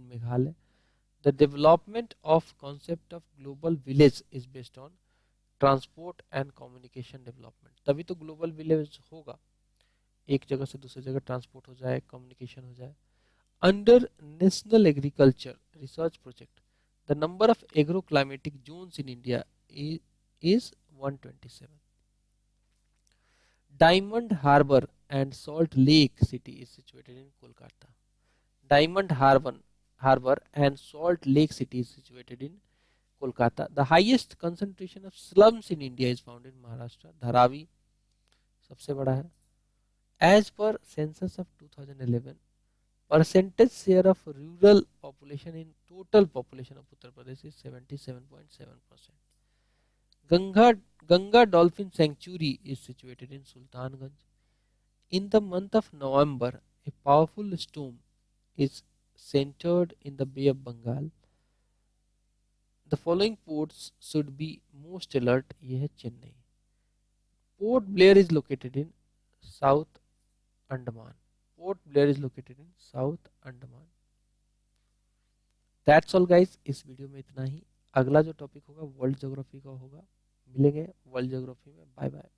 Meghalaya. The development of concept of global village is based on transport and communication development. तभी तो global village होगा, एक जगह से दूसरी जगह ट्रांसपोर्ट हो जाए, कम्युनिकेशन हो जाए. Under national agriculture research project the number of agroclimatic zones in India is 127. Diamond Harbour and Salt Lake City is situated in Kolkata. Diamond Harbour and Salt Lake City is situated in Kolkata. The highest concentration of slums in India is found in Maharashtra. Dharavi सबसे बड़ा है. As per census of 2011, percentage share of rural population in total population of Uttar Pradesh is 77.7%. Ganga Dolphin Sanctuary is situated in Sultanganj. In the month of November, a powerful storm is centered in the Bay of Bengal. The following ports should be most alert. ये है Chennai. Port Blair is located in South Andaman. That's all guys. इस video में इतना ही. अगला जो topic होगा world geography का होगा. मिलेंगे वर्ल्ड ज्योग्राफी में. Bye bye.